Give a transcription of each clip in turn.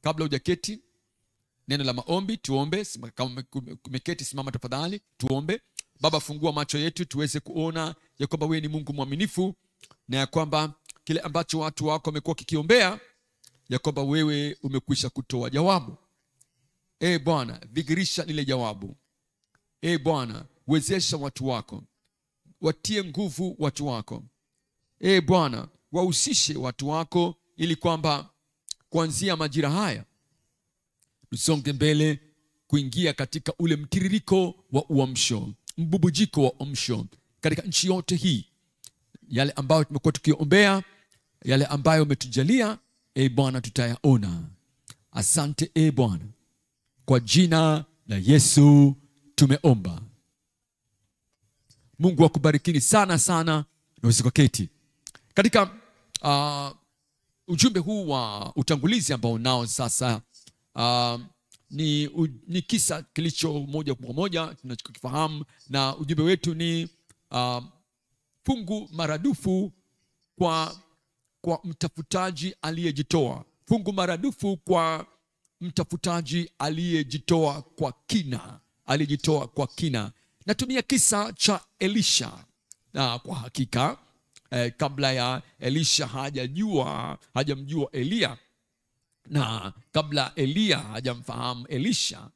kabla hujaketi neno la maombi, tuombe. Kama umeketi simama tafadhali, tuombe. Baba, fungua macho yetu tuweze kuona ya kwamba wewe ni Mungu mwaminifu, na ya kwamba kile ambacho watu wako wamekuwa kikiombea, ya kwamba wewe umekwisha kutoa jawabu. Bwana, dhihirisha lile jawabu. Bwana, wezesha watu wako, watie nguvu watu wako. Bwana, wahusishe watu wako, ili kwamba kuanzia majira haya tusonge mbele kuingia katika ule mtiririko wa uamsho, mbubujiko wa uamsho katika nchi yote hii. Yale ambayo tumekuwa tukiombea, yale ambayo umetujalia, Bwana, tutayaona. Asante Bwana, kwa jina la Yesu tumeomba. Mungu akubarikini sana sana, na usikoketi. Katika ujumbe huu wa utangulizi ambao nao sasa, ni kisa kilicho moja kwa moja tunachokifahamu, na ujumbe wetu ni fungu maradufu kwa mtafutaji aliyejitoa. Fungu maradufu kwa mtafutaji aliyejitoa kwa kina, aliyejitoa kwa kina. Natumia kisa cha Elisha, na kwa hakika kabla ya Elisha hajamjua Elia, na kabla Elia hajamfahamu Elisha,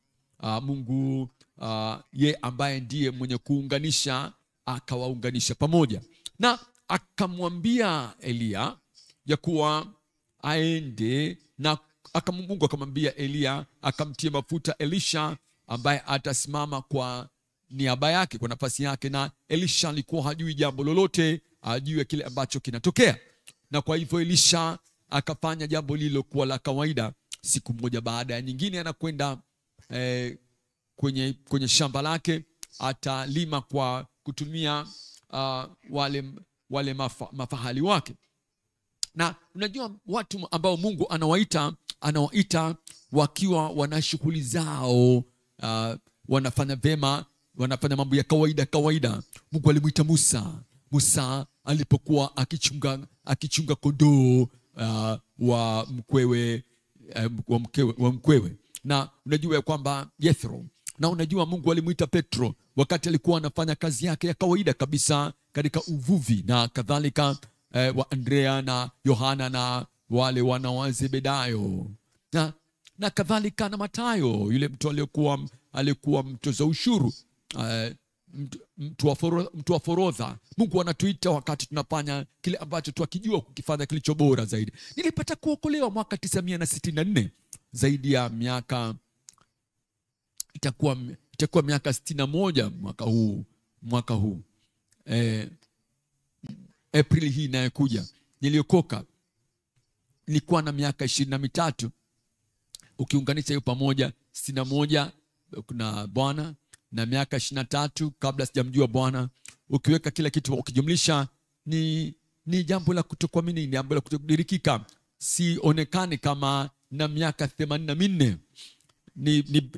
Mungu ye ambaye ndiye mwenye kuunganisha, akawaunganisha pamoja, na akamwambia Elia ya kuwa aende, na Mungu akamwambia Elia, akamtia mafuta Elisha ambaye atasimama kwa niaba yake, kwa nafasi yake. Na Elisha alikuwa hajui jambo lolote, hajui kile ambacho kinatokea, na kwa hivyo Elisha akafanya jambo lililokuwa la kawaida. Siku moja baada ya nyingine anakwenda kwenye shamba lake, atalima kwa kutumia wale mafahali wake. Na unajua watu ambao Mungu anawaita wakiwa wana shughuli zao, wanafanya vema, wanafanya mambo ya kawaida. Mungu alimuita Musa alipokuwa akichunga kondoo wa mkwewe. Na unajua ya kwamba Yethro, na unajua Mungu alimuita Petro wakati alikuwa anafanya kazi yake ya kawaida kabisa katika uvuvi na kadhalika, wa Andrea na Yohana na wale wana wa Zebedayo na kadhalika, na Matayo, yule mtu aliyekuwa mtoza ushuru, mtu wa forodha. Mungu anatuita wakati tunafanya kile ambacho tuakijua kukifanya kilicho bora zaidi. Nilipata kuokolewa mwaka 1964, zaidi ya miaka, itakuwa miaka 61 mwaka huu Aprili hii inayokuja. Niliokoka nilikuwa na miaka 23. Ukiunganisha hiyo pamoja, 61 kuna Bwana, na miaka 23 kabla sijamjua Bwana. Ukiweka kila kitu ukijumlisha, ni jambo la kutokuamini, ni jambo la kutokudirikika. Sionekane kama na miaka 84.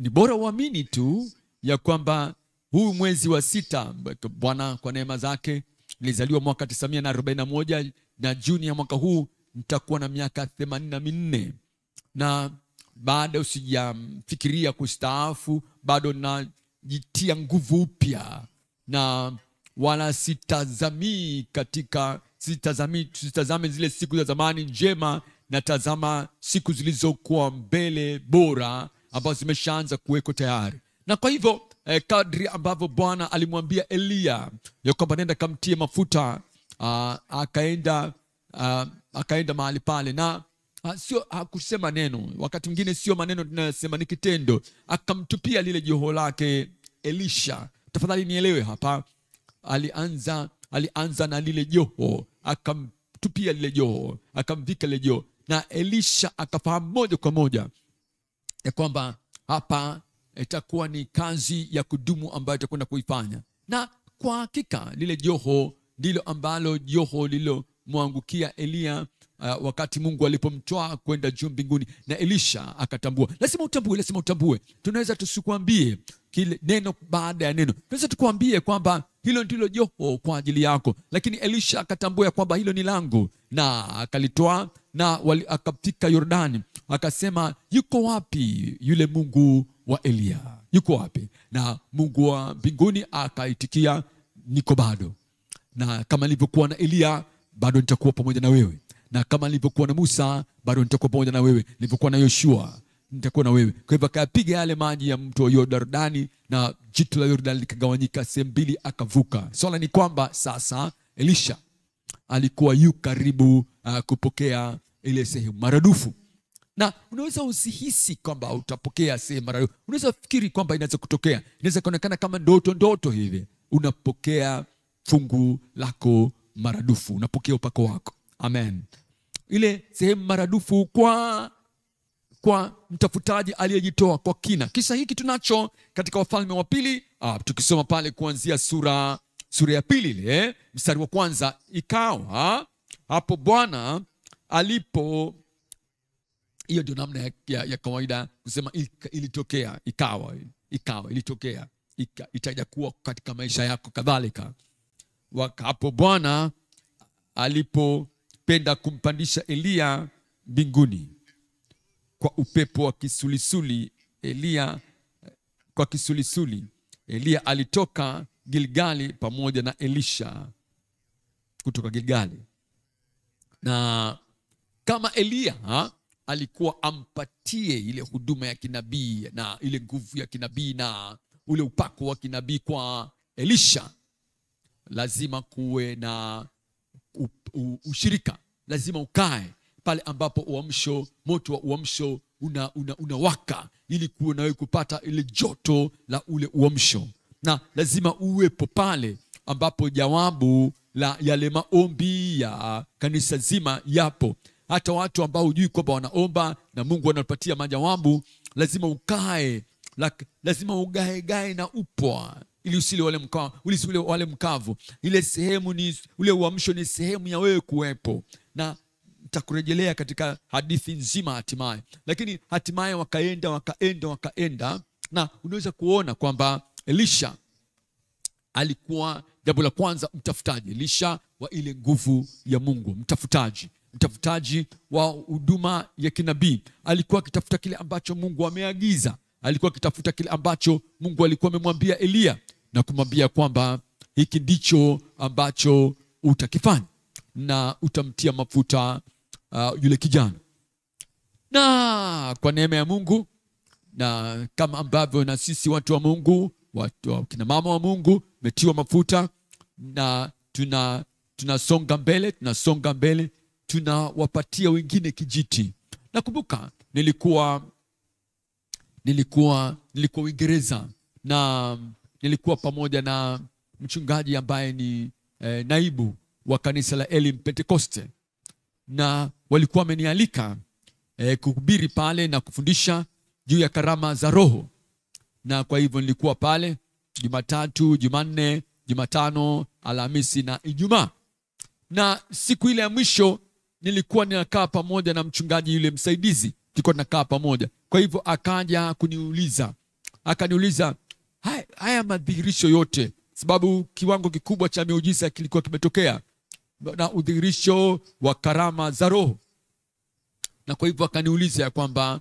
Ni bora uamini tu ya kwamba huu mwezi wa 6, Bwana kwa neema zake, nilizaliwa mwaka 1941, na Juni ya mwaka huu nitakuwa na miaka 84. Na baada usijamfikiria kustaafu, bado najitia nguvu upya, na wala sitazami zile siku za zamani njema, na tazama siku zilizokuwa mbele bora, ambazo zimeshaanza kuweko tayari. Na kwa hivyo kadri ambavyo Bwana alimwambia Elia ya kwamba nenda kamtie mafuta, akaenda mahali pale, na sio hakusema neno. Wakati mwingine sio maneno tunasema, ni kitendo. Akamtupia lile joho lake Elisha. Tafadhali nielewe hapa, alianza na lile joho, akamtupia lile joho, akamvika lile joho, na Elisha akafahamu moja kwa moja ya kwamba hapa itakuwa ni kazi ya kudumu ambayo itakwenda kuifanya. Na kwa hakika lile joho ndilo ambalo joho lililomwangukia Elia wakati Mungu alipomtoa kwenda juu mbinguni, na Elisha akatambua. Lazima utambue. Tunaweza tusikuambie kile neno baada ya neno, tunaweza tukuambie kwamba hilo ndilo joho kwa ajili yako, lakini Elisha akatambua kwamba hilo ni langu, na akalitoa na akafika Yordani, akasema, yuko wapi yule Mungu wa Eliya? Yuko wapi? Na Mungu wa mbinguni akaitikia, niko bado. Na kama nilivyokuwa na Eliya, bado nitakuwa pamoja na wewe. Na kama nilivyokuwa na Musa, bado nitakuwa pamoja na wewe. Nilivyokuwa na Yoshua, nitakuwa na wewe. Kwa hivyo akapiga yale maji ya mto Yordani, na jitu la Yordani likagawanyika sehemu mbili, akavuka. Swala ni kwamba sasa Elisha alikuwa yu karibu kupokea ile sehemu maradufu. Na unaweza usihisi kwamba utapokea sehemu maradufu. Unaweza fikiri kwamba inaweza kutokea. Inaweza kuonekana kama ndoto hivi. Unapokea fungu lako maradufu. Unapokea upako wako. Amen. Ile sehemu maradufu kwa mtafutaji aliyejitoa kwa kina. Kisa hiki tunacho katika Wafalme wa Pili. Tukisoma pale kuanzia sura ya 2 ile, mstari wa 1, ikawa hapo Bwana alipo, hiyo ndio namna ya kawaida kusema ilitokea, ikawa ilitokea, itaja kuwa katika maisha yako kadhalika. Hapo Bwana alipopenda kumpandisha Eliya mbinguni kwa upepo wa kisulisuli, Eliya alitoka Gilgali pamoja na Elisha kutoka Gilgali. Na kama Eliya alikuwa ampatie ile huduma ya kinabii na ile nguvu ya kinabii na ule upako wa kinabii kwa Elisha, lazima kuwe na ushirika. Lazima ukae pale ambapo moto wa uamsho unawaka, ili kuwe nawe kupata ile joto la ule uamsho. Na lazima uwepo pale ambapo jawabu la yale maombi ya kanisa zima yapo. Hata watu ambao hujui kwamba wanaomba na Mungu anapatia majawabu, lazima ukae, lazima ugae na upwa, ili usile wale mkavu. Ile sehemu ni ule uamsho, ni sehemu ya wewe kuwepo. Na nitakurejelea katika hadithi nzima hatimaye. Lakini hatimaye wakaenda, na unaweza kuona kwamba Elisha alikuwa, jambo la kwanza, mtafutaji. Elisha wa ile nguvu ya Mungu, mtafutaji wa huduma ya kinabii. Alikuwa akitafuta kile ambacho Mungu ameagiza. Alikuwa akitafuta kile ambacho Mungu alikuwa amemwambia Eliya, na kumwambia kwamba hiki ndicho ambacho utakifanya, na utamtia mafuta yule kijana. Na kwa neema ya Mungu, na kama ambavyo na sisi watu wa Mungu, kina mama wa Mungu, metiwa mafuta, na tunasonga mbele, tunawapatia wengine kijiti. Nakumbuka nilikuwa Uingereza, na nilikuwa pamoja na mchungaji ambaye ni naibu wa kanisa la Elim Pentekoste, na walikuwa wamenialika kuhubiri pale na kufundisha juu ya karama za Roho. Na kwa hivyo nilikuwa pale Jumatatu, Jumanne, Jumatano, Alhamisi na Ijumaa. Na siku ile ya mwisho nilikuwa ninakaa pamoja na mchungaji yule msaidizi, tulikuwa tunakaa pamoja. Kwa hivyo akaja akaniuliza haya madhihirisho yote, sababu kiwango kikubwa cha miujiza kilikuwa kimetokea na udhihirisho wa karama za Roho. Na kwa hivyo akaniuliza ya kwamba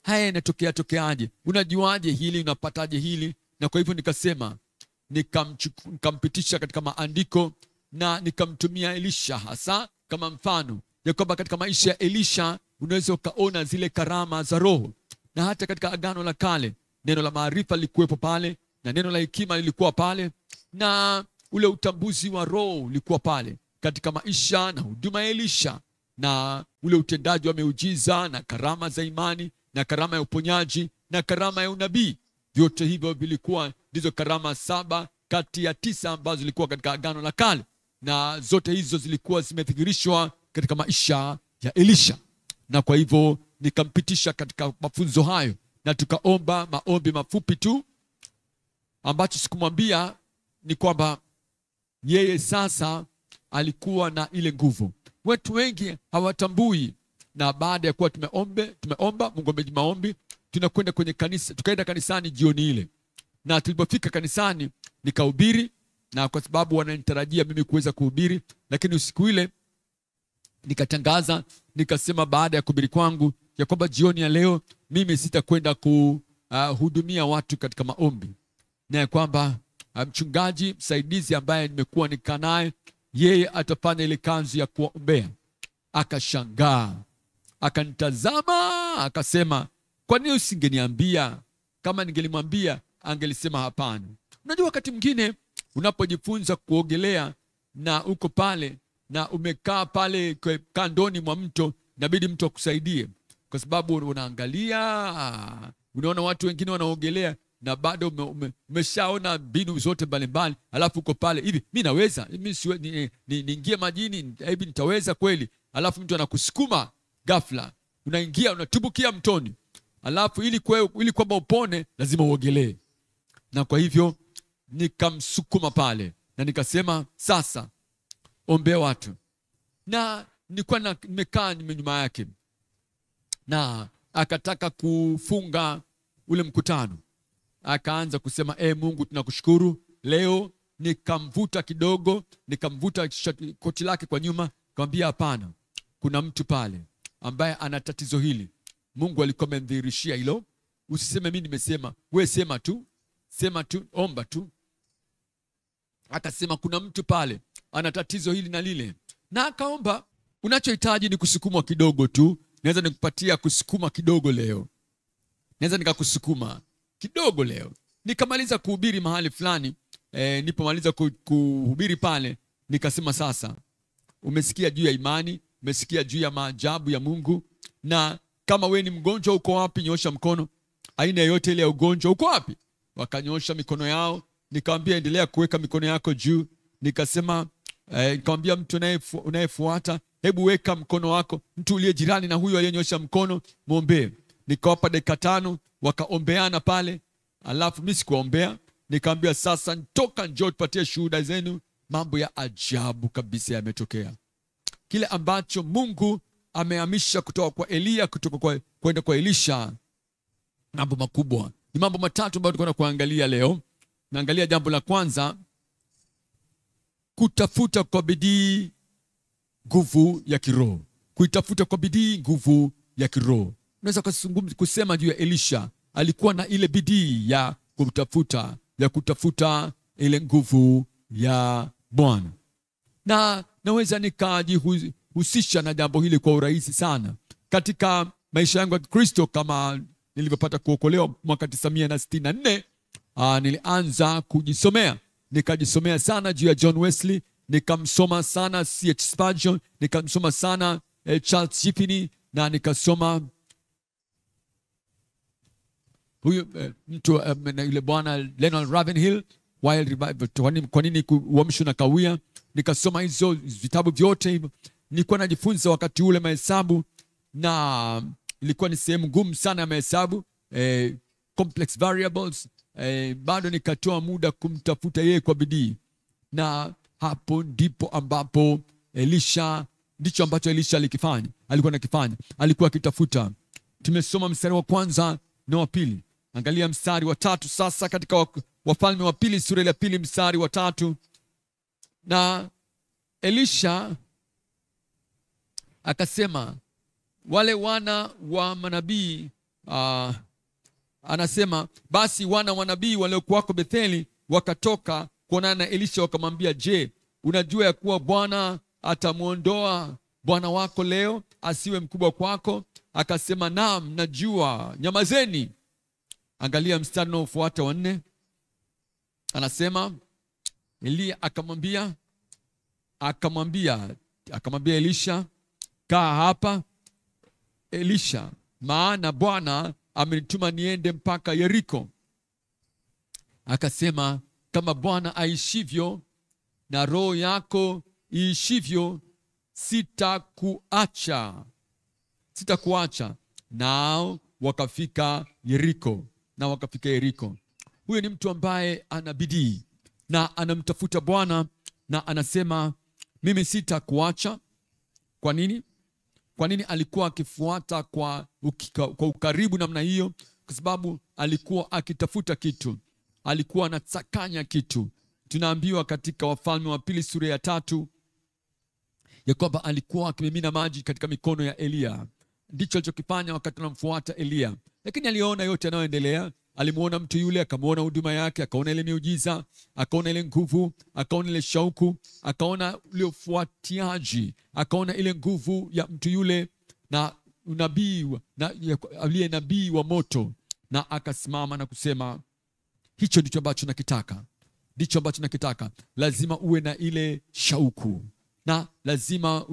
haya yanatokeaje? Unajuaje hili? Unapataje hili? Na kwa hivyo nikasema, nikampitisha katika maandiko, na nikamtumia Elisha hasa kama mfano ya kwamba katika maisha ya Elisha unaweza ukaona zile karama za Roho. Na hata katika Agano la Kale neno la maarifa lilikuwepo pale, na neno la hekima lilikuwa pale, na ule utambuzi wa Roho ulikuwa pale katika maisha na huduma ya Elisha, na ule utendaji wa miujiza na karama za imani na karama ya uponyaji na karama ya unabii. Vyote hivyo vilikuwa ndizo karama 7 kati ya 9 ambazo zilikuwa katika Agano la Kale, na zote hizo zilikuwa zimedhihirishwa katika maisha ya Elisha. Na kwa hivyo nikampitisha katika mafunzo hayo, na tukaomba maombi mafupi tu. Ambacho sikumwambia ni kwamba yeye sasa alikuwa na ile nguvu. Watu wengi hawatambui. Na baada ya kuwa tumeomba Mungu amejibu maombi, tunakwenda kwenye kanisa, tukaenda kanisani jioni ile. Na tulipofika kanisani nikahubiri, na kwa sababu wananitarajia mimi kuweza kuhubiri, lakini usiku ile nikatangaza, nikasema baada ya kuhubiri kwangu ya kwamba jioni ya leo mimi sitakwenda kuhudumia watu katika maombi, na ya kwamba mchungaji msaidizi ambaye nimekuwa nikaa naye, yeye atafanya ile kazi ya kuombea. Akashangaa, akanitazama, akasema, kwa nini usingeniambia? Kama ningelimwambia angelisema hapana. Unajua wakati mwingine unapojifunza kuogelea na uko pale na umekaa pale kandoni mwa mto, inabidi mtu akusaidie, kwa sababu unaangalia, unaona watu wengine wanaogelea na bado umeshaona mbinu zote mbalimbali, alafu uko pale hivi, mimi naweza, mimi niingie majini hivi, nitaweza kweli? Alafu mtu anakusukuma ghafla, unaingia, unatubukia mtoni, alafu ili kwamba upone lazima uogelee. Na kwa hivyo nikamsukuma pale na nikasema, sasa ombea watu. Na nilikuwa nimekaa nyuma yake, na akataka kufunga ule mkutano. Akaanza kusema, Mungu tunakushukuru leo. Nikamvuta kidogo, nikamvuta koti lake kwa nyuma, nikamwambia, hapana, kuna mtu pale ambaye ana tatizo hili. Mungu alikuwa amemdhihirishia hilo. Usiseme mimi nimesema, wewe sema tu, omba tu. Akasema kuna mtu pale ana tatizo hili na lile, na akaomba. Unachohitaji ni kusukumwa kidogo tu. Naweza nikupatia kusukuma kidogo leo, naweza nikakusukuma kidogo leo. Nikamaliza kuhubiri mahali fulani, nilipomaliza kuhubiri pale, nikasema, sasa umesikia juu ya imani, umesikia juu ya maajabu ya Mungu, na kama we ni mgonjwa, uko wapi? Nyosha mkono. Aina yoyote ile ya ugonjwa, uko wapi? Wakanyosha mikono yao. Nikamwambia, endelea kuweka mikono yako juu. Nikasema, nikamwambia mtu unayefuata, hebu weka mkono wako, mtu uliye jirani na huyo aliyenyosha mkono, muombe. Nikawapa dakika 5, wakaombeana pale. Alafu mimi sikuombea, nikamwambia, sasa toka, njoo tupatie shuhuda zenu. Mambo ya ajabu kabisa yametokea. Kile ambacho Mungu amehamisha kutoka kwa Elia kwenda kwa Elisha, mambo makubwa. Ni mambo matatu ambayo tunakwenda kuangalia leo. Naangalia jambo la kwanza, kutafuta kwa bidii nguvu ya kiroho. Kuitafuta kwa bidii nguvu ya kiroho. Unaweza kusema juu ya Elisha, alikuwa na ile bidii ya kutafuta ile nguvu ya Bwana. Na naweza nikajihusisha na jambo hili kwa urahisi sana katika maisha yangu ya Kristo. Kama nilivyopata kuokolewa mwaka 1964, nilianza kujisomea. Nikajisomea sana juu ya John Wesley, nikamsoma sana C.H. Spurgeon, nikamsoma sana Charles Jiffany, na nikasoma huyu mtu yule bwana Leonard Ravenhill, Wild Revival, kwa nini uamsho na kawia. Nikasoma hizo vitabu vyote hivyo. Nilikuwa najifunza wakati ule mahesabu, na ilikuwa ni sehemu ngumu sana ya mahesabu, complex variables. Bado nikatoa muda kumtafuta yeye kwa bidii, na hapo ndipo ambapo ndicho ambacho Elisha alikuwa nakifanya, alikuwa akitafuta. Tumesoma mstari wa kwanza na wa pili. Angalia mstari wa 3 sasa katika Wafalme wa Pili sura ya 2 mstari wa 3. Na Elisha akasema, wale wana wa manabii, anasema, basi wana wa nabii waliokuwako Betheli wakatoka kuonana na Elisha, wakamwambia, je, unajua ya kuwa Bwana atamwondoa bwana wako leo asiwe mkubwa kwako? Akasema, naam, najua, nyamazeni. Angalia mstari unaofuata wa 4. Anasema, Elia akamwambia Elisha, kaa hapa Elisha, maana Bwana amenituma niende mpaka Yeriko. Akasema, kama Bwana aishivyo na roho yako iishivyo, sitakuacha. Nao wakafika Yeriko. Huyo ni mtu ambaye ana bidii na anamtafuta Bwana, na anasema, mimi sitakuacha. Kwa nini? Kwa nini alikuwa akifuata kwa ukaribu namna hiyo? Kwa sababu alikuwa akitafuta kitu, alikuwa anasakanya kitu. Tunaambiwa katika Wafalme wa Pili sura ya 3 ya kwamba alikuwa akimimina maji katika mikono ya Elia. Ndicho alichokifanya wakati anamfuata Elia. Lakini aliona yote yanayoendelea. Alimuona mtu yule, akamuona huduma yake, akaona ile miujiza, akaona ile nguvu, akaona ile shauku, akaona ile ufuatiaji, akaona ile nguvu ya mtu yule na unabii na aliye nabii wa moto, na akasimama na kusema, hicho ndicho ambacho nakitaka. Ndicho ambacho nakitaka. Lazima uwe na ile shauku, na lazima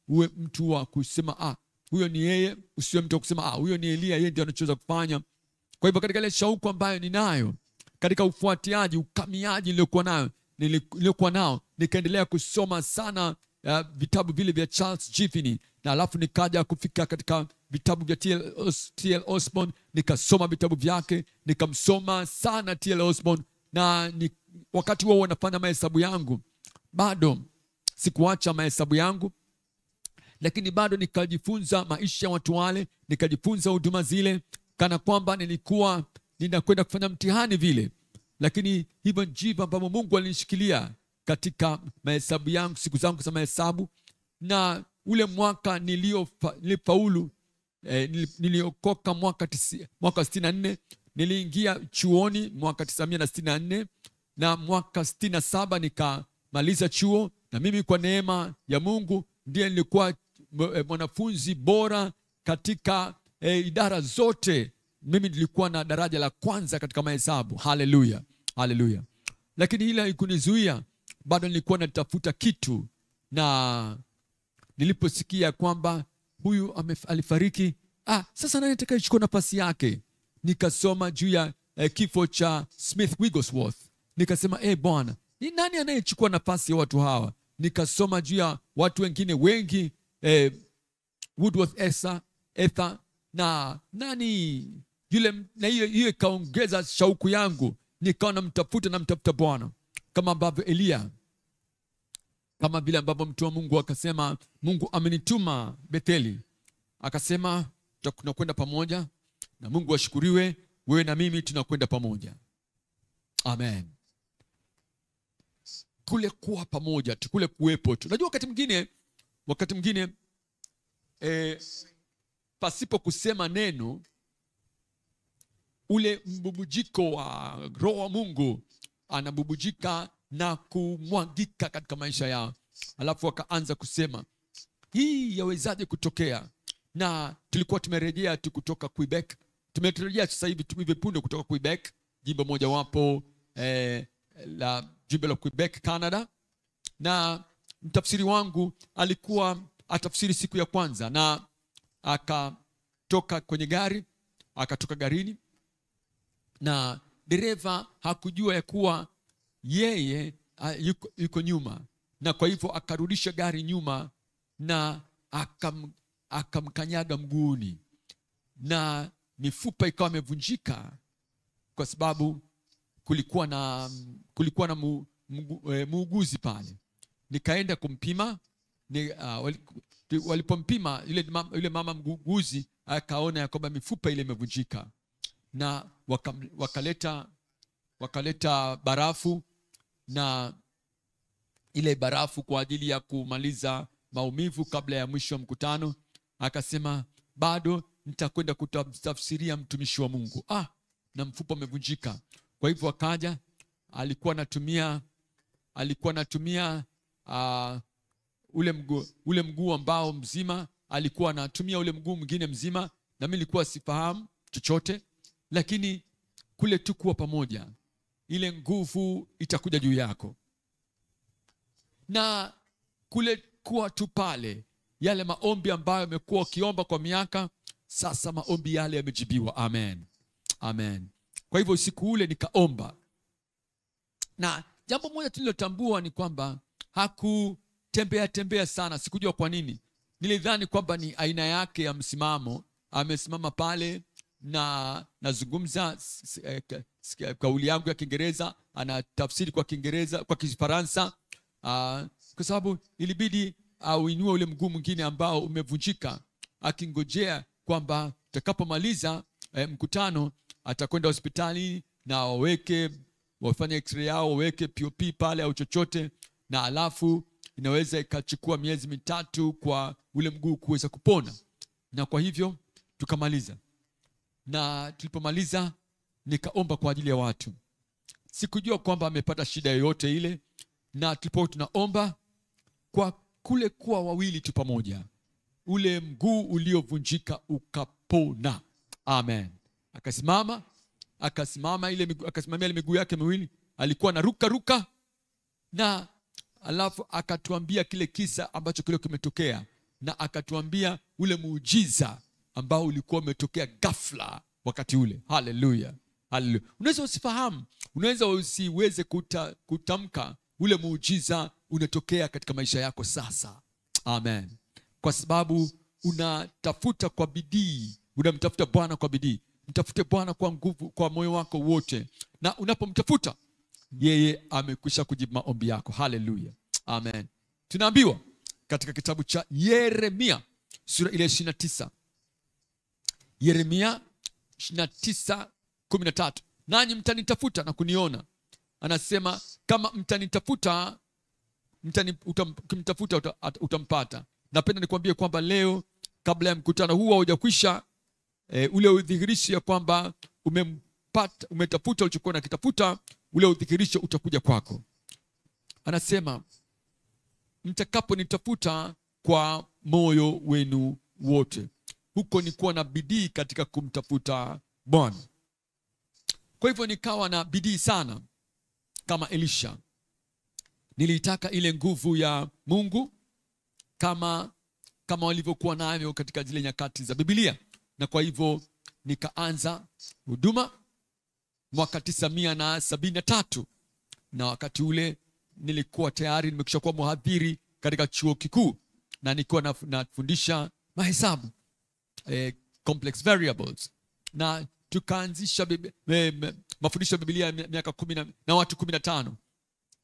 uwe mtu wa kusema huyo ni yeye, usiwe mtu wa kusema huyo ni Elia, yeye ndiye anachoweza kufanya. Kwa hivyo katika ile shauku ambayo ninayo, katika ufuatiaji, ukamiaji niliokuwa nao, nikaendelea kusoma sana vitabu vile vya Charles G. Finney, na alafu nikaja kufika katika vitabu vya T.L. Osborne, nikasoma vitabu vyake, nikamsoma sana T.L. Osborne, na wakati huo wanafanya mahesabu yangu, bado sikuacha mahesabu yangu, lakini bado nikajifunza maisha ya watu wale, nikajifunza huduma zile, kana kwamba nilikuwa ninakwenda kufanya mtihani vile. Lakini hivyo ndivyo ambavyo Mungu alinishikilia katika mahesabu yangu, siku zangu za mahesabu. Na ule mwaka nilifaulu, niliokoka mwaka 64, niliingia chuoni mwaka 1964, na mwaka 67 nikamaliza chuo. Na mimi kwa neema ya Mungu ndiye nilikuwa mwanafunzi bora katika idara zote. Mimi nilikuwa na daraja la kwanza katika mahesabu. Haleluya, haleluya. Lakini hila haikunizuia, bado nilikuwa natafuta kitu. Na niliposikia kwamba huyu alifariki, sasa nani atakayechukua nafasi yake? Nikasoma juu ya kifo cha Smith Wigglesworth. Nikasema, Bwana, ni nani anayechukua nafasi ya watu hawa? Nikasoma juu ya watu wengine wengi, Woodworth Ether na nani yule, na hiyo ikaongeza shauku yangu. Nikawa namtafuta Bwana kama ambavyo Elia, kama vile ambavyo mtu wa Mungu akasema, Mungu amenituma Betheli, akasema tunakwenda pamoja, na Mungu ashukuriwe, wewe na mimi tunakwenda pamoja. Amen. Kule kuwa pamoja tu, kule kuwepo tu. Unajua wakati mwingine pasipo kusema neno, ule mbubujiko wa Roho wa Mungu anabubujika na kumwagika katika maisha yao. Alafu wakaanza kusema, hii yawezaje kutokea? Na tulikuwa tumerejea tu kutoka Quebec. Tumerejea sasa hivi punde kutoka Quebec, jimbo moja wapo la jimbo la Quebec, Canada. Na mtafsiri wangu alikuwa atafsiri siku ya kwanza, na akatoka garini, na dereva hakujua ya kuwa yeye yuko nyuma, na kwa hivyo akarudisha gari nyuma na akamkanyaga mguuni, na mifupa ikawa imevunjika, kwa sababu kulikuwa na muuguzi pale. Nikaenda kumpima. Walipompima, yule mama muuguzi akaona ya kwamba mifupa ile imevunjika, na wakaleta barafu, na ile barafu kwa ajili ya kumaliza maumivu kabla ya mwisho wa mkutano. Akasema, bado nitakwenda kutafsiria mtumishi wa Mungu, na mfupa umevunjika. Kwa hivyo akaja, alikuwa anatumia ule mguu ambao mzima, alikuwa anatumia ule mguu mwingine mzima, na mimi nilikuwa sifahamu chochote. Lakini kule tu kuwa pamoja, ile nguvu itakuja juu yako, na kule kuwa tu pale, yale maombi ambayo yamekuwa ukiomba kwa miaka, sasa maombi yale yamejibiwa. Amen, amen. Kwa hivyo usiku ule nikaomba, na jambo moja tulilotambua ni kwamba hakutembea sana. Sikujua kwa nini. Nilidhani kwamba ni aina yake ya msimamo. Amesimama pale na nazungumza kauli yangu ya Kiingereza, anatafsiri kwa Kiingereza, kwa Kifaransa, kwa sababu ilibidi auinue ule mguu mwingine ambao umevunjika, akingojea kwamba tutakapomaliza mkutano atakwenda hospitali na wafanye x-ray yao, waweke POP pale au chochote, na alafu inaweza ikachukua miezi mitatu kwa ule mguu kuweza kupona. Na kwa hivyo tukamaliza, na tulipomaliza nikaomba kwa ajili ya watu. Sikujua kwamba amepata shida yoyote ile, na tulipokuwa tunaomba, kwa kule kuwa wawili tu pamoja, ule mguu uliovunjika ukapona. Amen. Akasimamia ile miguu yake miwili, alikuwa na ruka, na alafu akatuambia kile kisa ambacho kile kimetokea, na akatuambia ule muujiza ambao ulikuwa umetokea ghafla wakati ule. Haleluya. Unaweza usifahamu, unaweza usiweze kutamka ule muujiza unatokea katika maisha yako sasa. Amen. Kwa sababu unatafuta kwa bidii, unamtafuta Bwana kwa bidii. Mtafute Bwana kwa nguvu, kwa moyo wako wote, na unapomtafuta yeye amekwisha kujibu maombi yako. Haleluya. Amen. Tunaambiwa katika kitabu cha Yeremia sura ile 29. Yeremia 29:13. Nanyi mtanitafuta na kuniona. Anasema kama mtanitafuta, ukimtafuta utampata. Napenda nikwambie kwamba leo, kabla ya mkutano huu haujakwisha, ule udhihirisho ya kwamba umetafuta ulichokuwa unakitafuta, ule udhihirisho utakuja kwako. Anasema mtakaponitafuta kwa moyo wenu wote. Huko ni kuwa na bidii katika kumtafuta Bwana. Kwa hivyo nikawa na bidii sana kama Elisha. Nilitaka ile nguvu ya Mungu kama walivyokuwa nayo katika zile nyakati za Biblia. Na kwa hivyo nikaanza huduma mwaka 1973, na wakati ule nilikuwa tayari nimekwisha kuwa mhadhiri katika chuo kikuu, na nilikuwa nafundisha mahesabu, complex variables, na tukaanzisha mafundisho ya Biblia miaka 10 na watu 15.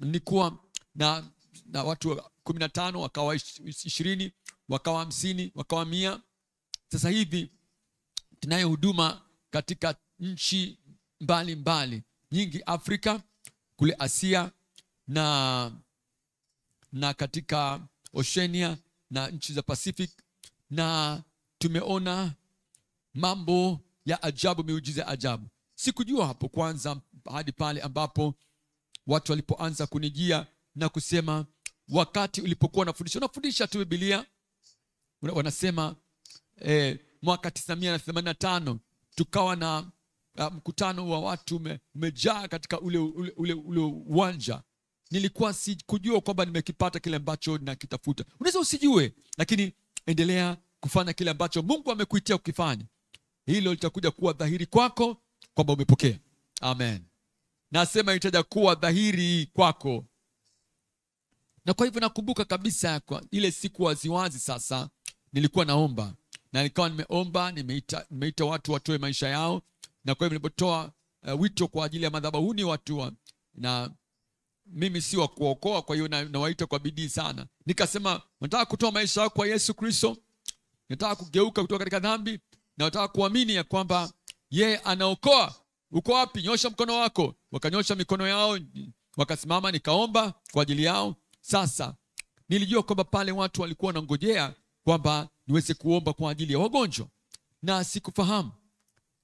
Nilikuwa na watu 15, wakawa 20, wakawa 50, wakawa 100. Sasa hivi tunayo huduma katika nchi mbali nyingi, Afrika, kule Asia, na katika Oceania na nchi za Pacific, na tumeona mambo ya ajabu, miujiza ajabu. Sikujua hapo kwanza hadi pale ambapo watu walipoanza kunijia na kusema, wakati ulipokuwa unafundisha tu Biblia, wanasema mwaka 1985 tukawa na mkutano wa watu umejaa katika ule uwanja. Nilikuwa sikujua kwamba nimekipata kile ambacho nakitafuta. Unaweza usijue, lakini endelea kufanya kile ambacho Mungu amekuitia ukifanya. Hilo litakuja kuwa dhahiri kwako kwamba umepokea. Amen. Nasema itaja kuwa dhahiri kwako. Na kwa hivyo nakumbuka kabisa kwa ile siku waziwazi, sasa nilikuwa naomba, na nikawa nimeomba, nimeita watu watoe maisha yao. Na kwa hivyo nilipotoa wito kwa ajili ya madhabahuni watu na mimi si wa kuokoa, kwa hiyo nawaita kwa bidii sana. Nikasema, nataka kutoa maisha yako kwa Yesu Kristo, nataka kugeuka kutoka katika dhambi, na nataka kuamini ya kwamba yeye anaokoa. Uko wapi? Nyosha mkono wako. Wakanyosha mikono yao, wakasimama, nikaomba kwa ajili yao. Sasa nilijua kwamba pale watu walikuwa wanangojea kwamba niweze kuomba kwa ajili ya wagonjwa, na sikufahamu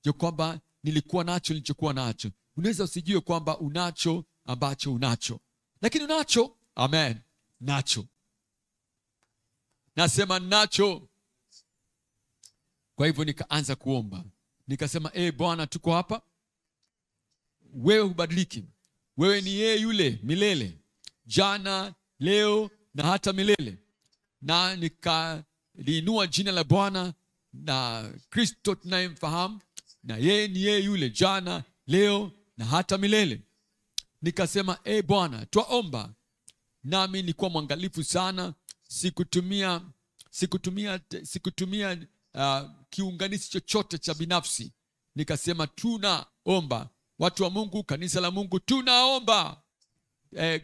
ya kwamba nilikuwa nacho nilichokuwa nacho. Unaweza usijue kwamba unacho ambacho unacho, lakini unacho. Amen. Nacho. Nasema nacho. Kwa hivyo nikaanza kuomba. Nikasema, Bwana, tuko hapa. Wewe hubadiliki. Wewe ni yeye yule milele, jana, leo na hata milele. Na nikaliinua jina la Bwana na Kristo tunayemfahamu, na yeye ni yeye yule jana, leo na hata milele. Nikasema, Bwana, twaomba. Nami nilikuwa mwangalifu sana, sikutumia kiunganishi chochote cha binafsi. Nikasema, tunaomba. Watu wa Mungu, kanisa la Mungu, tunaomba.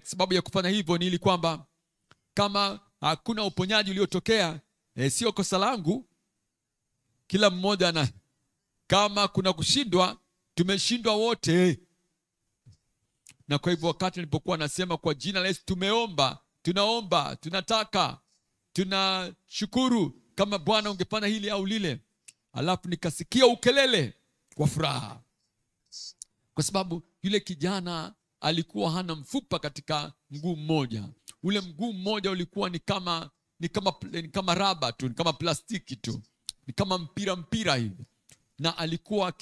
Sababu ya kufanya hivyo ni ili kwamba kama hakuna uponyaji uliotokea, sio kosa langu. Kila mmoja kama kuna kushindwa, tumeshindwa wote. Na kwa hivyo wakati nilipokuwa nasema kwa jina la Yesu tumeomba, tunaomba, tunataka, tunashukuru kama Bwana ungefanya hili au lile. Alafu nikasikia ukelele kwa furaha, kwa sababu yule kijana alikuwa hana mfupa katika mguu mmoja. Ule mguu mmoja ulikuwa ni kama raba tu, ni kama plastiki tu, ni kama mpira hivi, na alikuwa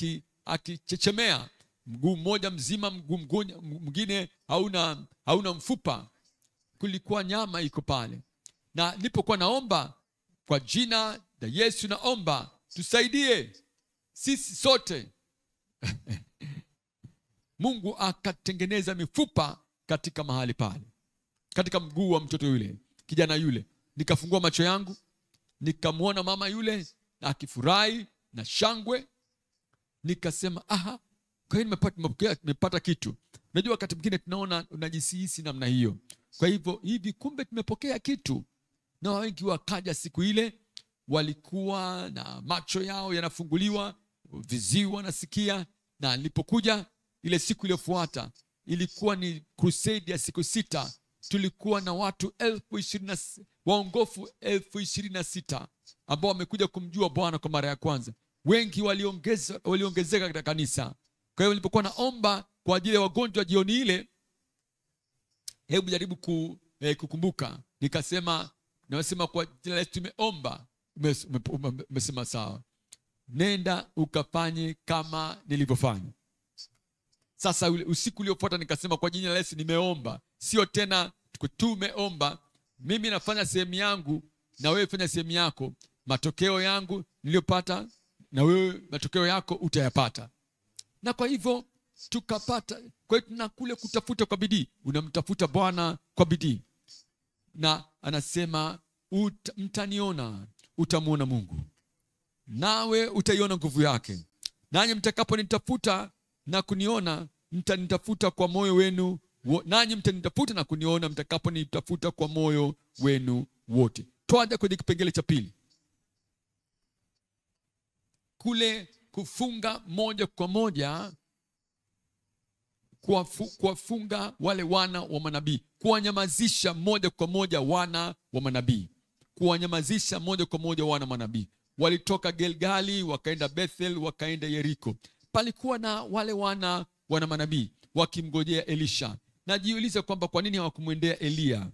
akichechemea. Mguu mmoja mzima, mguu mwingine hauna mfupa. Kulikuwa nyama iko pale. Na nilipokuwa naomba kwa jina la Yesu, naomba tusaidie sisi sote Mungu akatengeneza mifupa katika mahali pale, katika mguu wa mtoto yule, kijana yule. Nikafungua macho yangu, nikamwona mama yule akifurahi na shangwe. Nikasema aha, kwa hiyo nimepata kitu. Unajua wakati mwingine tunaona unajisihisi namna hiyo. Kwa hivyo hivi kumbe tumepokea kitu. Na wengi wakaja siku ile, walikuwa na macho yao yanafunguliwa, viziwi wanasikia. Na nilipokuja ile siku iliyofuata, ilikuwa ni crusade ya siku 6. Tulikuwa na watu 26,000, waongofu 26,000 ambao wamekuja kumjua Bwana kwa mara ya kwanza. Wengi waliongezeka katika kanisa. Kwa hiyo nilipokuwa naomba kwa ajili ya wagonjwa jioni ile, hebu jaribu kukumbuka. Nikasema, nasema kwa jina la Yesu tumeomba. Umesema sawa. Nenda ukafanye kama nilivyofanya. Sasa usiku uliofuata nikasema kwa jina la Yesu nimeomba. Sio tena tumeomba. Mimi nafanya sehemu yangu na wewe fanya sehemu yako. Matokeo yangu niliyopata na wewe matokeo yako utayapata. Na kwa hivyo tukapata. Kwa hiyo tunakule kutafuta kwa bidii. Unamtafuta Bwana kwa bidii. Na anasema mtaniona, utamuona Mungu. Nawe utaiona nguvu yake. Nanyi mtakaponitafuta na kuniona, mtanitafuta kwa moyo wenu. Nanyi mtanitafuta na kuniona mtakaponitafuta kwa moyo wenu wote. Tuaje kwenye kipengele cha pili. Kule kufunga moja kwa moja, kuwafunga wale wana wa manabii, kuwanyamazisha moja kwa moja wana wa manabii, kuwanyamazisha moja kwa moja wana manabii. Walitoka Gilgali wakaenda Bethel, wakaenda Yeriko. Palikuwa na wale wana manabii wakimgojea Elisha. Najiuliza kwamba kwa nini hawakumwendea Elia?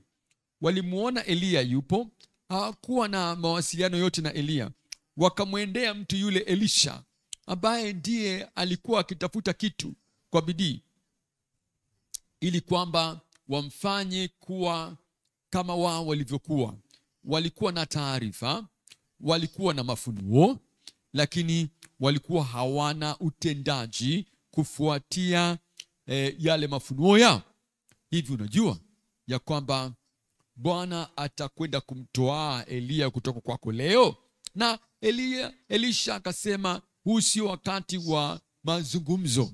Walimuona Elia yupo, hawakuwa na mawasiliano yote na Elia. Wakamwendea mtu yule Elisha, ambaye ndiye alikuwa akitafuta kitu kwa bidii, ili kwamba wamfanye kuwa kama wao walivyokuwa. Walikuwa na taarifa, walikuwa na mafunuo, lakini walikuwa hawana utendaji kufuatia yale mafunuo yao. Hivi unajua ya kwamba Bwana atakwenda kumtoa Elia kutoka kwako leo? Na Elisha akasema, huu sio wakati wa mazungumzo.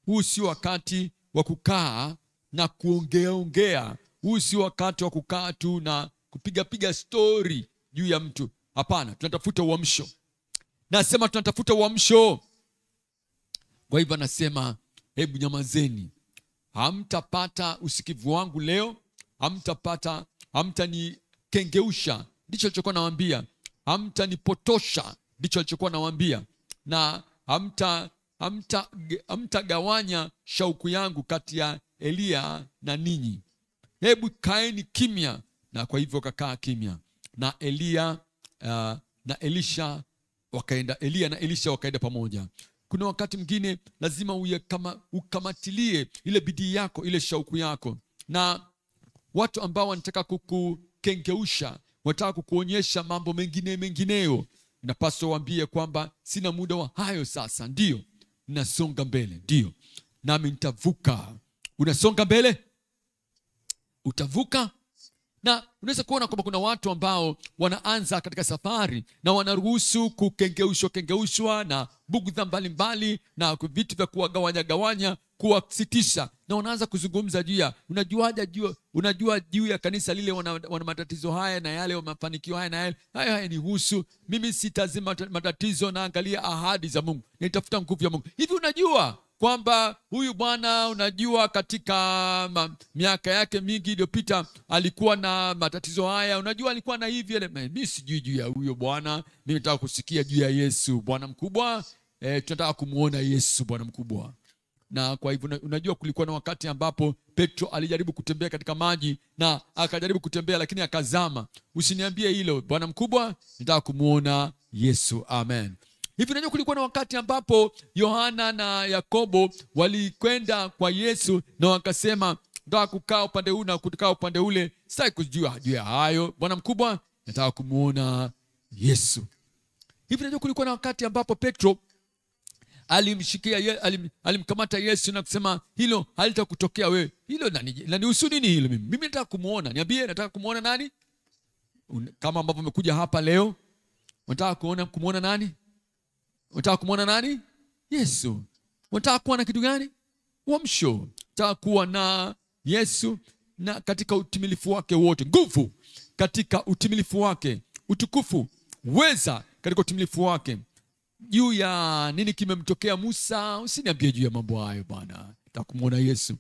Huu sio wakati wa kukaa na kuongea. Huu sio wakati wa kukaa tu na kupiga story juu ya mtu. Hapana, tunatafuta uamsho. Nasema tunatafuta uamsho. Kwa hivyo anasema, hebu nyamazeni. Hamtapata usikivu wangu leo. Hamtanikengeusha. Ndicho alichokuwa nawaambia. Hamtanipotosha. Ndicho alichokuwa nawaambia. Na hamtagawanya shauku yangu kati ya Elia na ninyi. Hebu kaeni kimya. Na kwa hivyo kakaa kimya. Na Elia na Elisha wakaenda pamoja. Kuna wakati mwingine lazima ukamatilie ile bidii yako, ile shauku yako. Na watu ambao wanataka kukukengeusha, wanataka kukuonyesha mambo mengineyo, napaswa waambie kwamba sina muda wa hayo sasa. Ndio, nasonga mbele. Ndio, nami nitavuka. Unasonga mbele, utavuka. Na unaweza kuona kwamba kuna watu ambao wanaanza katika safari na wanaruhusu kukengeushwa na bugudha mbalimbali na vitu vya kuwagawanya, kuwasitisha. Na wanaanza kuzungumza juu ya, unajua juu ya kanisa lile wana matatizo haya na yale, mafanikio haya na yale. Haya ni husu. Mimi sitazima matatizo, na angalia ahadi za Mungu. Nitafuta nguvu ya Mungu. Hivi unajua kwamba huyu bwana, unajua katika miaka yake mingi iliyopita alikuwa na matatizo haya, unajua alikuwa na hivi ile. Mimi sijui juu ya huyo bwana, mimi nataka kusikia juu ya Yesu Bwana mkubwa. Tunataka kumuona Yesu Bwana mkubwa. Na kwa hivyo unajua kulikuwa na wakati ambapo Petro alijaribu kutembea katika maji na akajaribu kutembea lakini akazama. Usiniambie hilo Bwana mkubwa, nataka kumuona Yesu. Amen. Hivi unajua kulikuwa na wakati ambapo Yohana na Yakobo walikwenda kwa Yesu na wakasema, nataka kukaa upande huu na kukaa upande ule, sitaki kujua juu ya hayo Bwana mkubwa, nataka kumuona Yesu. Hivi unajua kulikuwa na wakati ambapo Petro alimkamata Yesu na kusema, hilo halitakutokea wewe. Hilo lanihusu nini hilo? Mimi nataka kumuona. Niambie, nataka kumuona nani? Kama ambavyo umekuja hapa leo, unataka kumuona nani? Unataka kumuona nani? Yesu. Unataka kuwa na kitu gani? Uamsho. Unataka kuwa na Yesu na katika utimilifu wake wote, nguvu katika utimilifu wake, utukufu, uweza katika utimilifu wake. Juu ya nini kimemtokea Musa, usiniambie juu ya mambo hayo bwana. Nataka kumuona Yesu.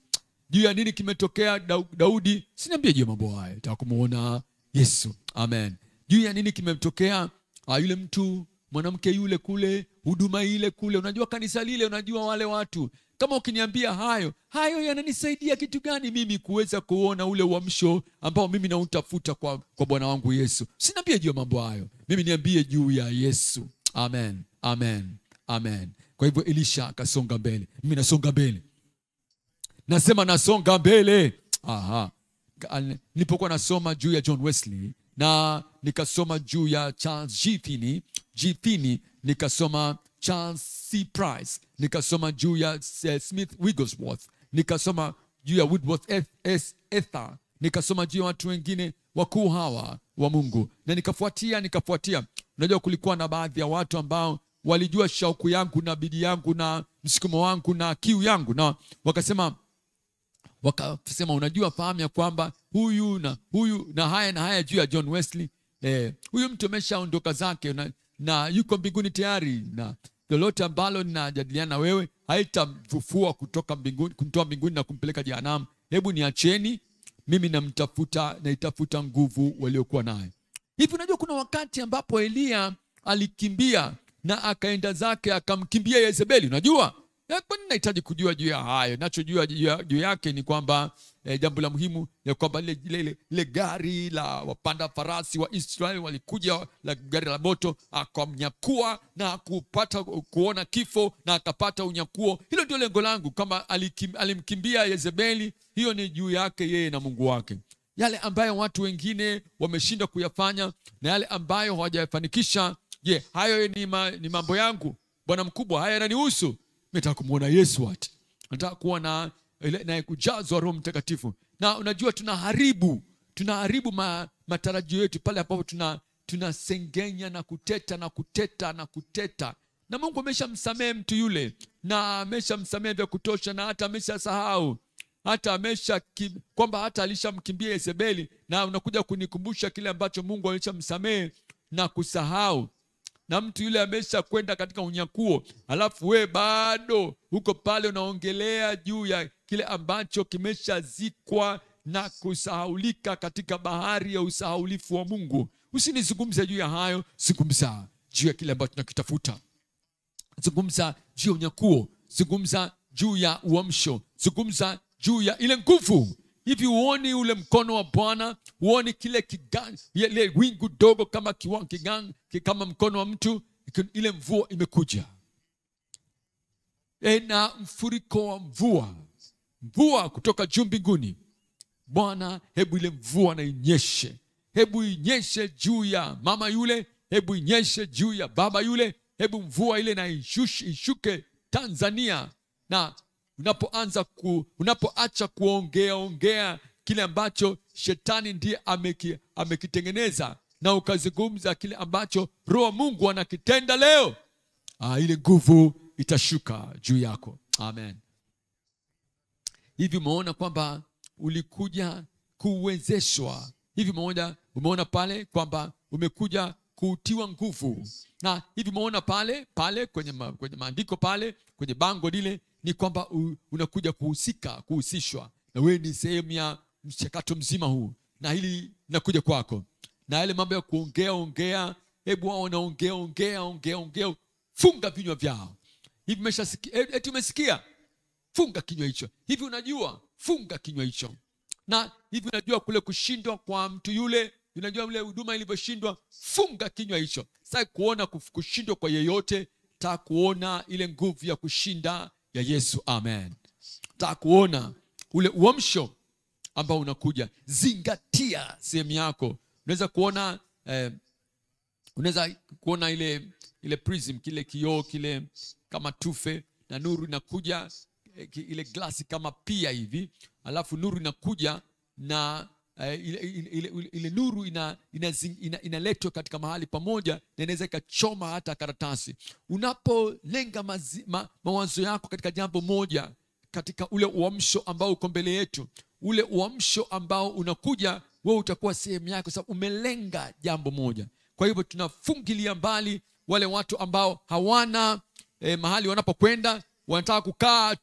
Juu ya nini kimetokea Daudi, usiniambie juu ya mambo hayo. Nataka kumuona Yesu. Amen. Juu ya nini kimemtokea yule mtu, mwanamke yule kule, huduma ile kule, unajua kanisa lile, unajua wale watu. Kama ukiniambia hayo yananisaidia kitu gani mimi kuweza kuona ule uamsho ambao mimi nautafuta kwa Bwana wangu Yesu? Usiniambie juu ya mambo hayo. Mimi niambie juu ya Yesu. Amen. Amen. Amen. Kwa hivyo Elisha akasonga mbele. Mimi nasonga mbele. Nasema nasonga mbele. Nilipokuwa nasoma juu ya John Wesley na nikasoma juu ya Charles G. Finney, nikasoma Charles C. Price, nikasoma juu ya Smith Wigglesworth, nikasoma juu ya Woodworth Ether, nikasoma juu ya watu wengine wakuu hawa wa Mungu, na nikafuatia. Unajua kulikuwa na baadhi ya watu ambao walijua shauku yangu na bidii yangu na msukumo wangu na kiu yangu, na wakasema unajua, fahamu ya kwamba huyu na haya juu ya John Wesley. Huyu mtu ameshaondoka zake na yuko mbinguni tayari, na lolote ambalo ninajadiliana na wewe haitamfufua kutoka mbinguni, kumtoa mbinguni na kumpeleka jehanamu. Hebu niacheni, mimi naitafuta nguvu waliokuwa nayo. Hivi unajua kuna wakati ambapo Elia alikimbia na akaenda zake akamkimbia Yezebeli. Unajua kwa nini nahitaji kujua juu ya hayo? Nachojua juu yake ni kwamba jambo la muhimu ya kwamba ile gari la wapanda farasi wa Israeli walikuja, la gari la moto, akamnyakua na kupata kuona kifo na akapata unyakuo. Hilo ndio lengo langu. Kama alimkimbia Yezebeli, hiyo ni juu yake yeye na Mungu wake. Yale ambayo watu wengine wameshinda kuyafanya na yale ambayo hawajafanikisha, hayo ni mambo yangu Bwana mkubwa, haya yananihusu. Nataka kumuona Yesu ati. Nataka kuwa na kujazwa Roho Mtakatifu. Na unajua tunaharibu matarajio yetu pale ambapo tunasengenya na kuteta. Na Mungu ameshamsamehe mtu yule, na ameshamsamehe vya kutosha, na hata ameshasahau. Hata kwamba hata alishamkimbia Yezebeli, na unakuja kunikumbusha kile ambacho Mungu alishamsamehe na kusahau. Na mtu yule amesha kwenda katika unyakuo, alafu we bado huko pale unaongelea juu ya kile ambacho kimeshazikwa na kusahaulika katika bahari ya usahaulifu wa Mungu. Usinizungumze juu ya hayo, zungumza juu ya kile ambacho tunakitafuta. Zungumza juu ya unyakuo, zungumza juu ya uamsho, zungumza juu ya ile nguvu. Hivi uoni ule mkono wa Bwana? Uoni kile ile wingu dogo kama mkono wa mtu? Ile mvua imekuja. Na mfuriko wa mvua kutoka juu mbinguni. Bwana, hebu ile mvua na inyeshe. Hebu inyeshe juu ya mama yule, hebu inyeshe juu ya baba yule. Hebu mvua ile na ishuke Tanzania. Na unapoacha kuongea kile ambacho shetani ndiye amekitengeneza, na ukazungumza kile ambacho Roho Mungu anakitenda leo, ile nguvu itashuka juu yako. Amen. Hivi umeona kwamba ulikuja kuwezeshwa? Hivi umeona pale kwamba umekuja kutiwa nguvu? Na hivi umeona pale kwenye maandiko pale kwenye bango lile ni kwamba unakuja kuhusishwa, na wewe ni sehemu ya mchakato mzima huu, na hili linakuja kwako. Na yale mambo ya kuongea, hebu wao wanaongea, funga vinywa vyao. Hivi umeshasikia? Eti umesikia? Funga kinywa hicho. Hivi unajua? Funga kinywa hicho. Na hivi unajua kule kushindwa kwa mtu yule, unajua ile huduma ilivyoshindwa, funga kinywa hicho. Sasa kuona kushindwa kwa yeyote, ta kuona ile nguvu ya kushinda ya Yesu. Amen. Ta kuona ule uamsho ambao unakuja. Zingatia sehemu yako. Unaweza kuona ile prism, kile kioo kile kama tufe, na nuru inakuja, ile glasi kama pia hivi, alafu nuru inakuja na ile nuru inaletwa katika mahali pamoja, na inaweza ikachoma hata karatasi. Unapolenga mawazo yako katika jambo moja, katika ule uamsho ambao uko mbele yetu, ule uamsho ambao unakuja, wewe utakuwa sehemu yako, sababu umelenga jambo moja. Kwa hivyo tunafungilia mbali wale watu ambao hawana mahali wanapokwenda, wanataka kukaa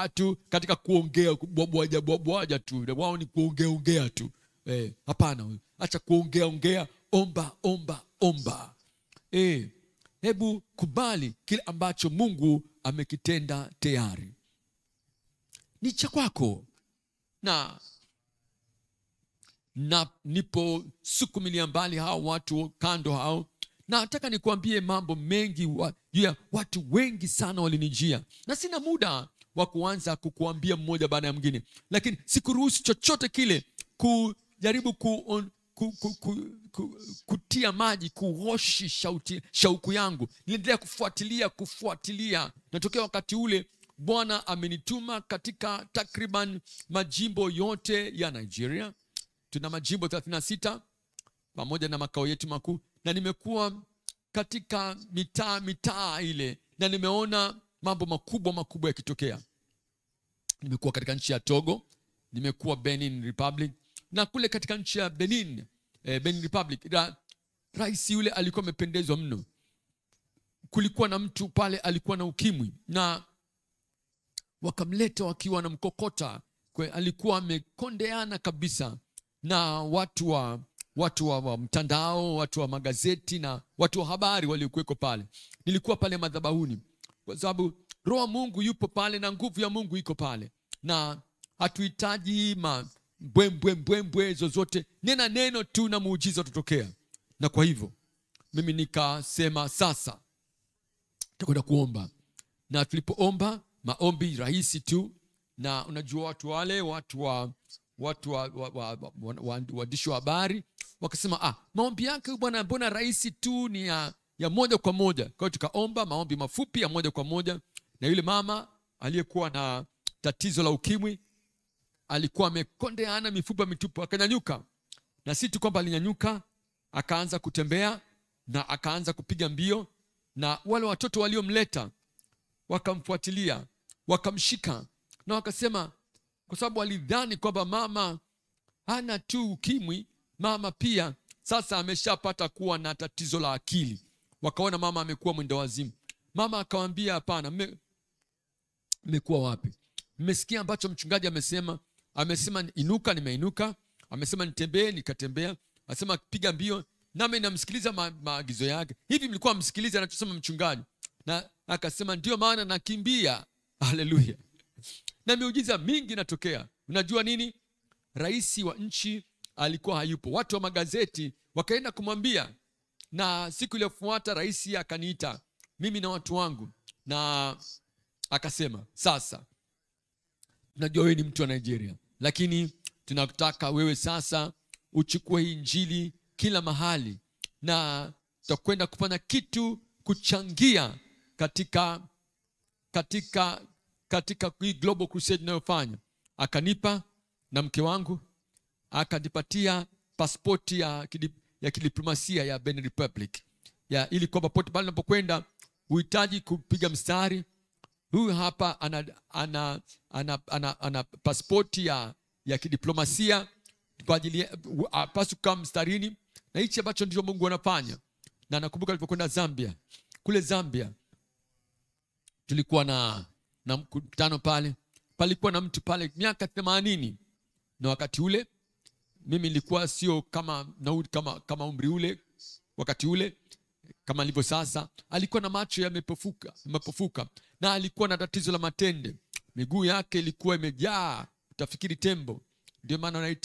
tu katika kuongea, kubwabwaja tu. Wao ni kuongea tu. Hapana, acha kuongea, omba. Hebu kubali kile ambacho Mungu amekitenda tayari. Ni cha kwako. Na nipo sukumilia mbali hao watu kando hao. Na nataka nikuambie mambo mengi juu ya watu wengi sana walinijia. Na sina muda wa kuanza kukuambia mmoja baada ya mwingine. Lakini sikuruhusu chochote kile kujaribu kutia maji, kuhoshi shauku yangu. Niliendelea kufuatilia. Natokea wakati ule Bwana amenituma katika takriban majimbo yote ya Nigeria. Tuna majimbo 36 pamoja na makao yetu makuu, na nimekuwa katika mitaa ile, na nimeona mambo makubwa yakitokea. Nimekuwa katika nchi ya Togo, nimekuwa Benin Republic, na kule katika nchi ya Benin Republic, rais yule alikuwa amependezwa mno. Kulikuwa na mtu pale alikuwa na ukimwi, na wakamleta wakiwa na mkokota. Alikuwa amekondeana kabisa na watu wa mtandao, watu wa magazeti na watu wa habari waliokuweko pale. Nilikuwa pale madhabahuni kwa sababu Roho Mungu yupo pale na nguvu ya Mungu iko pale, na hatuhitaji mbwembwe zozote. Nena neno tu na muujiza utotokea. Na kwa hivyo mimi nikasema sasa tutakwenda kuomba. Na tulipoomba, maombi rahisi tu, na unajua watu waandishi wa habari wakasema, maombi yake bwana, mbona rahisi tu, ni ya moja kwa moja. Kwa hiyo tukaomba maombi mafupi ya moja kwa moja, na yule mama aliyekuwa na tatizo la ukimwi alikuwa amekondeana, mifupa mitupu, akanyanyuka. Na si tu kwamba alinyanyuka, akaanza kutembea na akaanza kupiga mbio, na wale watoto waliomleta wakamfuatilia, wakamshika, na wakasema, kwa sababu walidhani kwamba mama hana tu ukimwi, mama pia sasa ameshapata kuwa na tatizo la akili. Wakaona mama amekuwa mwenda wazimu. Mama akawaambia, hapana, mmekuwa wapi? Mmesikia ambacho mchungaji amesema? Amesema inuka, nimeinuka. Amesema nitembee, nikatembea. Amesema piga mbio, nami namsikiliza maagizo yake. Hivi mlikuwa msikiliza anachosema mchungaji? Na akasema ndio maana nakimbia. Haleluya. Na miujiza mingi natokea. Unajua nini? Rais wa nchi alikuwa hayupo. Watu wa magazeti wakaenda kumwambia, na siku iliyofuata rais akaniita mimi na watu wangu, na akasema, sasa tunajua wewe ni mtu wa Nigeria, lakini tunataka wewe sasa uchukue hii injili kila mahali, na tutakwenda kufanya kitu kuchangia katika hii global crusade tunayofanya. Akanipa na mke wangu, akanipatia pasipoti ya kidiplomasia ya Benin Republic, ili kwamba pote pale unapokwenda uhitaji kupiga mstari. Huyu hapa ana pasipoti ya kidiplomasia kwa ajili pasu kama mstarini, na hichi ambacho ndio Mungu anafanya. Na nakumbuka nilipokwenda Zambia, kule Zambia tulikuwa na na mkutano pale. Palikuwa na mtu pale miaka 80, na wakati ule mimi nilikuwa sio kama umri ule wakati ule kama nilivyo sasa. Alikuwa na macho yamepofuka na alikuwa na tatizo la matende. Miguu yake ilikuwa imejaa, utafikiri tembo. Ndio maana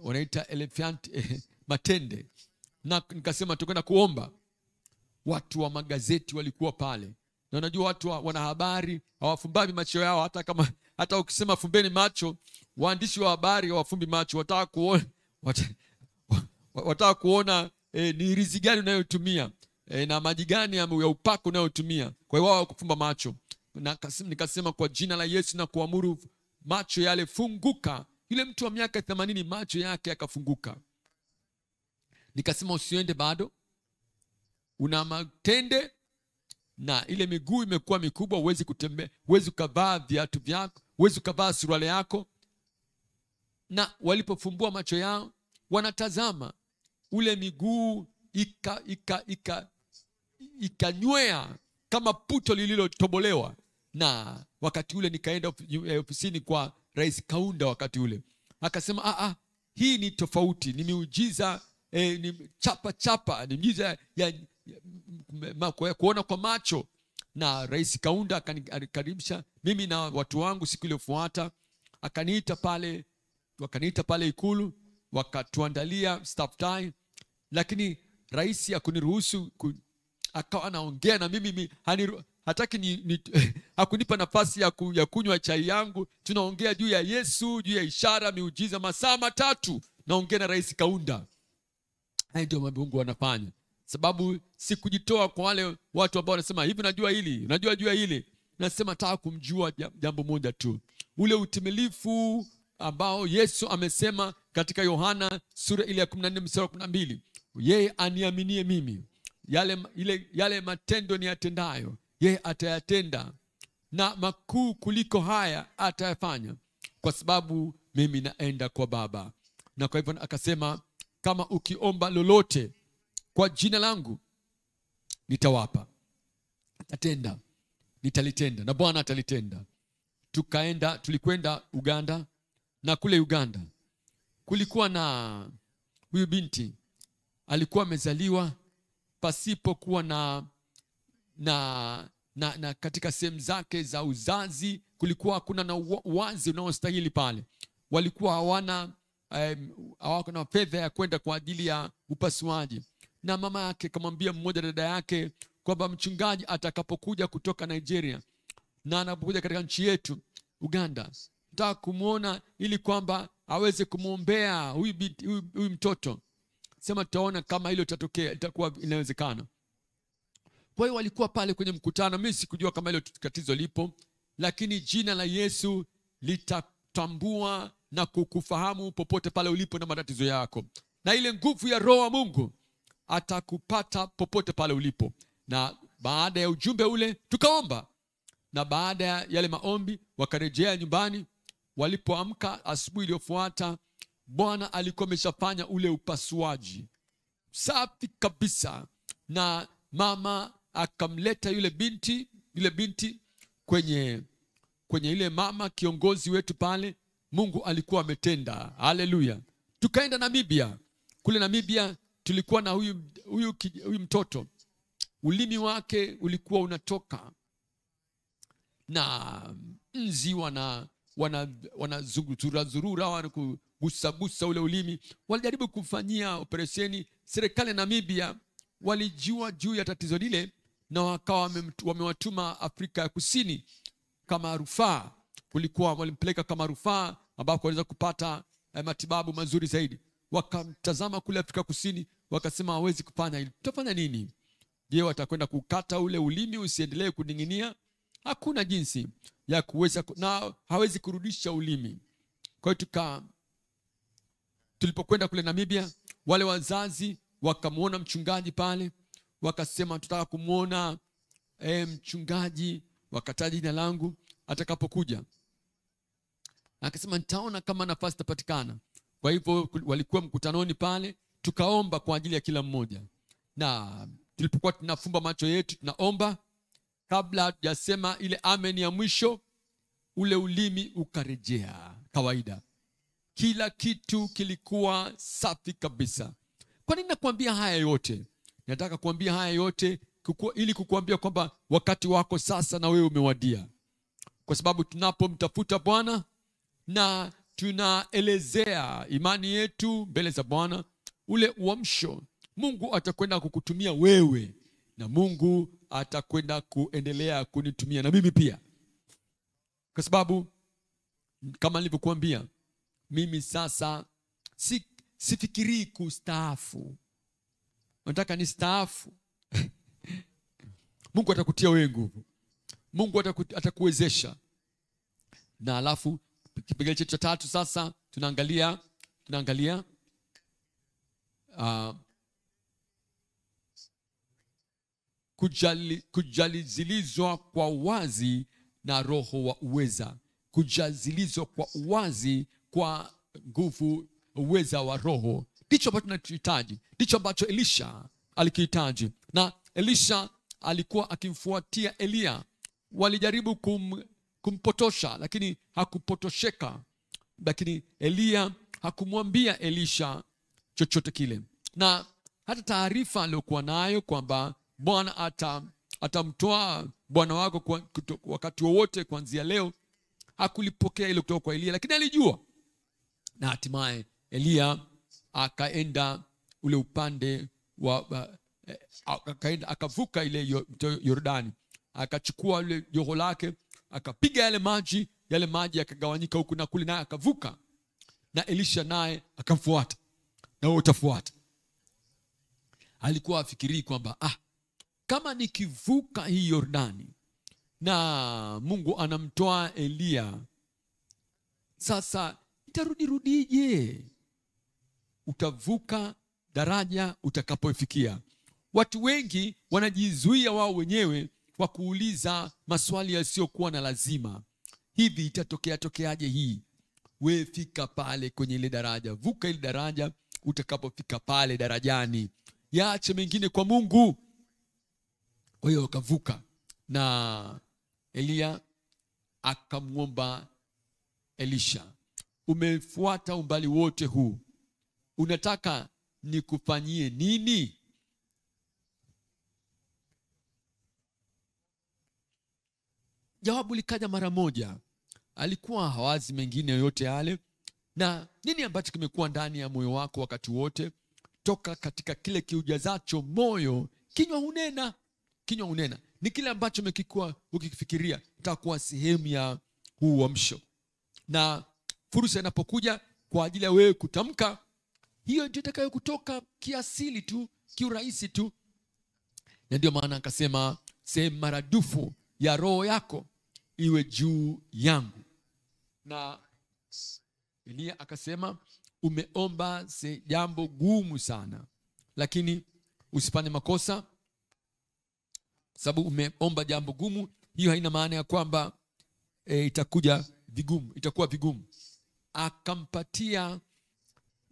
wanaita elephant matende. Na nikasema tukwenda kuomba. Watu wa magazeti walikuwa pale. Na unajua watu wanahabari hawafumbabi macho yao, hata ukisema fumbeni macho, waandishi wa habari hawafumbi macho. Wataka kuona ni rizi gani unayotumia, na maji gani ya upako unayotumia. Kwa hiyo wao kufumba macho. Na nikasema kwa jina la Yesu na kuamuru macho yale funguka. Yule mtu wa miaka 80 macho yake yakafunguka. Nikasema usiende bado, una matende na ile miguu imekuwa mikubwa, huwezi kutembea, huwezi kuvaa viatu vyako, huwezi kuvaa suruali yako. Na walipofumbua macho yao, wanatazama ule miguu ikanywea kama puto lililotobolewa. Na wakati ule nikaenda ofisini kwa Rais Kaunda. Wakati ule akasema hii ni tofauti, ni miujiza, ni chapa, ni miujiza ya kuona kwa macho. Na Rais Kaunda akanikaribisha mimi na watu wangu siku iliyofuata. Wakaniita pale Ikulu, wakatuandalia staff tie. Lakini rais hakuniruhusu, akawa anaongea na mimi, hataki hakunipa nafasi ya kunywa chai yangu. Tunaongea juu ya Yesu, juu ya ishara, miujiza, masaa 3 naongea na Rais Kaunda. Hayo ndio mambo Mungu anafanya. Sababu sikujitoa kwa wale watu ambao wanasema hivi najua hili, unajua jua hili. Nasema nataka kumjua jambo moja tu. Ule utimilifu ambao Yesu amesema katika Yohana sura ile ya 14 mstari 12. Yeye aniaminie mimi, yale matendo niyatendayo yeye atayatenda, na makuu kuliko haya atayafanya, kwa sababu mimi naenda kwa Baba. Na kwa hivyo akasema kama ukiomba lolote kwa jina langu nitawapa, nitalitenda, na Bwana atalitenda. Tulikwenda Uganda, na kule Uganda kulikuwa na huyu binti alikuwa amezaliwa pasipo kuwa na katika sehemu zake za uzazi kulikuwa hakuna na uwazi unaostahili pale. Walikuwa hawana fedha ya kwenda kwa ajili ya upasuaji. Na mama yake kamwambia mmoja dada yake kwamba mchungaji atakapokuja kutoka Nigeria na anapokuja katika nchi yetu Uganda, nataka kumuona ili kwamba aweze kumuombea huyu mtoto. Sema tutaona kama hilo litatokea, itakuwa inawezekana. Kwa hiyo walikuwa pale kwenye mkutano. Mimi sikujua kama hilo tatizo lipo, lakini jina la Yesu litatambua na kukufahamu popote pale ulipo na matatizo yako. Na ile nguvu ya Roho wa Mungu atakupata popote pale ulipo. Na baada ya ujumbe ule tukaomba, na baada ya yale maombi wakarejea nyumbani. Walipoamka asubuhi iliyofuata, Bwana alikuwa ameshafanya ule upasuaji safi kabisa, na mama akamleta yule binti kwenye ile mama kiongozi wetu pale. Mungu alikuwa ametenda. Haleluya. Tukaenda Namibia. Kule Namibia tulikuwa na huyu mtoto, ulimi wake ulikuwa unatoka na nzi wanazurura wanakugusa ule ulimi. Walijaribu kufanyia operesheni. Serikali ya Namibia walijua juu ya tatizo lile, na wakawa wamewatuma Afrika ya Kusini kama rufaa. Walimpeleka kama rufaa ambapo waliweza kupata matibabu mazuri zaidi. Wakamtazama kule Afrika Kusini, wakasema hawezi kufanya hili. Tutafanya nini? Je, watakwenda kukata ule ulimi usiendelee kuning'inia? Hakuna jinsi ya kuweza, na hawezi kurudisha ulimi. Kwa hiyo tulipokwenda kule Namibia, wale wazazi wakamuona mchungaji pale, wakasema tutaka kumuona mchungaji, wakataja jina langu atakapokuja. Akasema nitaona kama nafasi tapatikana. Kwa hivyo walikuwa mkutanoni pale, tukaomba kwa ajili ya kila mmoja. Na tulipokuwa tunafumba macho yetu tunaomba, kabla hajasema ile amen ya mwisho, ule ulimi ukarejea kawaida. Kila kitu kilikuwa safi kabisa. Kwa nini nakuambia haya yote? Nataka kuambia haya yote ili kukuambia kwamba wakati wako sasa na wewe umewadia. Kwa sababu tunapomtafuta Bwana na tunaelezea imani yetu mbele za Bwana, ule uamsho Mungu atakwenda kukutumia wewe, na Mungu atakwenda kuendelea kunitumia na mimi pia. Kwa sababu kama nilivyokuambia, mimi sasa sifikirii kustaafu. Nataka nistaafu. Mungu atakutia wewe nguvu. Mungu atakuwezesha. Na alafu kipengele chetu cha 3 sasa tunaangalia kujalizilizwa kwa uwazi na roho wa uweza. Kujazilizwa kwa uwazi kwa nguvu, uweza wa roho. Ndicho ambacho tunahitaji. Ndicho ambacho Elisha alikihitaji. Na Elisha alikuwa akimfuatia Elia. Walijaribu kumpotosha, lakini hakupotosheka. Lakini Elia hakumwambia Elisha chochote kile. Na hata taarifa aliyokuwa nayo kwamba Bwana atamtoa bwana wako wakati wowote kuanzia leo, hakulipokea ile kutoka kwa Elia, lakini alijua. Na hatimaye Elia akaenda ule upande akavuka ile Yordani, akachukua ile joho lake, akapiga yale maji yakagawanyika huku na kule, naye akavuka. Na Elisha naye akamfuata, na wewe utafuata. Alikuwa afikirii kwamba kama nikivuka hii Yordani na Mungu anamtoa Elia, sasa itarudirudije? Utavuka daraja utakapofikia. Watu wengi wanajizuia wao wenyewe kwa kuuliza maswali yasiyokuwa na lazima. Hivi itatokeaje hii? Wewe fika pale kwenye ile daraja, vuka ile daraja. Utakapofika pale darajani, yaache mengine kwa Mungu. Kwa hiyo akavuka, na Elia akamwomba Elisha, umefuata umbali wote huu, unataka nikufanyie nini? Jawabu likaja mara moja. Alikuwa hawazi mengine yote yale. Na nini ambacho kimekuwa ndani ya moyo wako wakati wote? Toka katika kile kiujazacho moyo kinywa hunena. Kinywa hunena ni kile ambacho umekikuwa ukifikiria itakuwa sehemu ya huu uamsho. Na fursa inapokuja kwa ajili ya wewe kutamka, hiyo ndio itakayo kutoka kiasili tu, kiurahisi tu. Na ndio maana akasema sehemu maradufu ya roho yako iwe juu yangu. Na Elia akasema, umeomba jambo gumu sana, lakini usifanye makosa. Sababu umeomba jambo gumu, hiyo haina maana ya kwamba itakuwa vigumu. Akampatia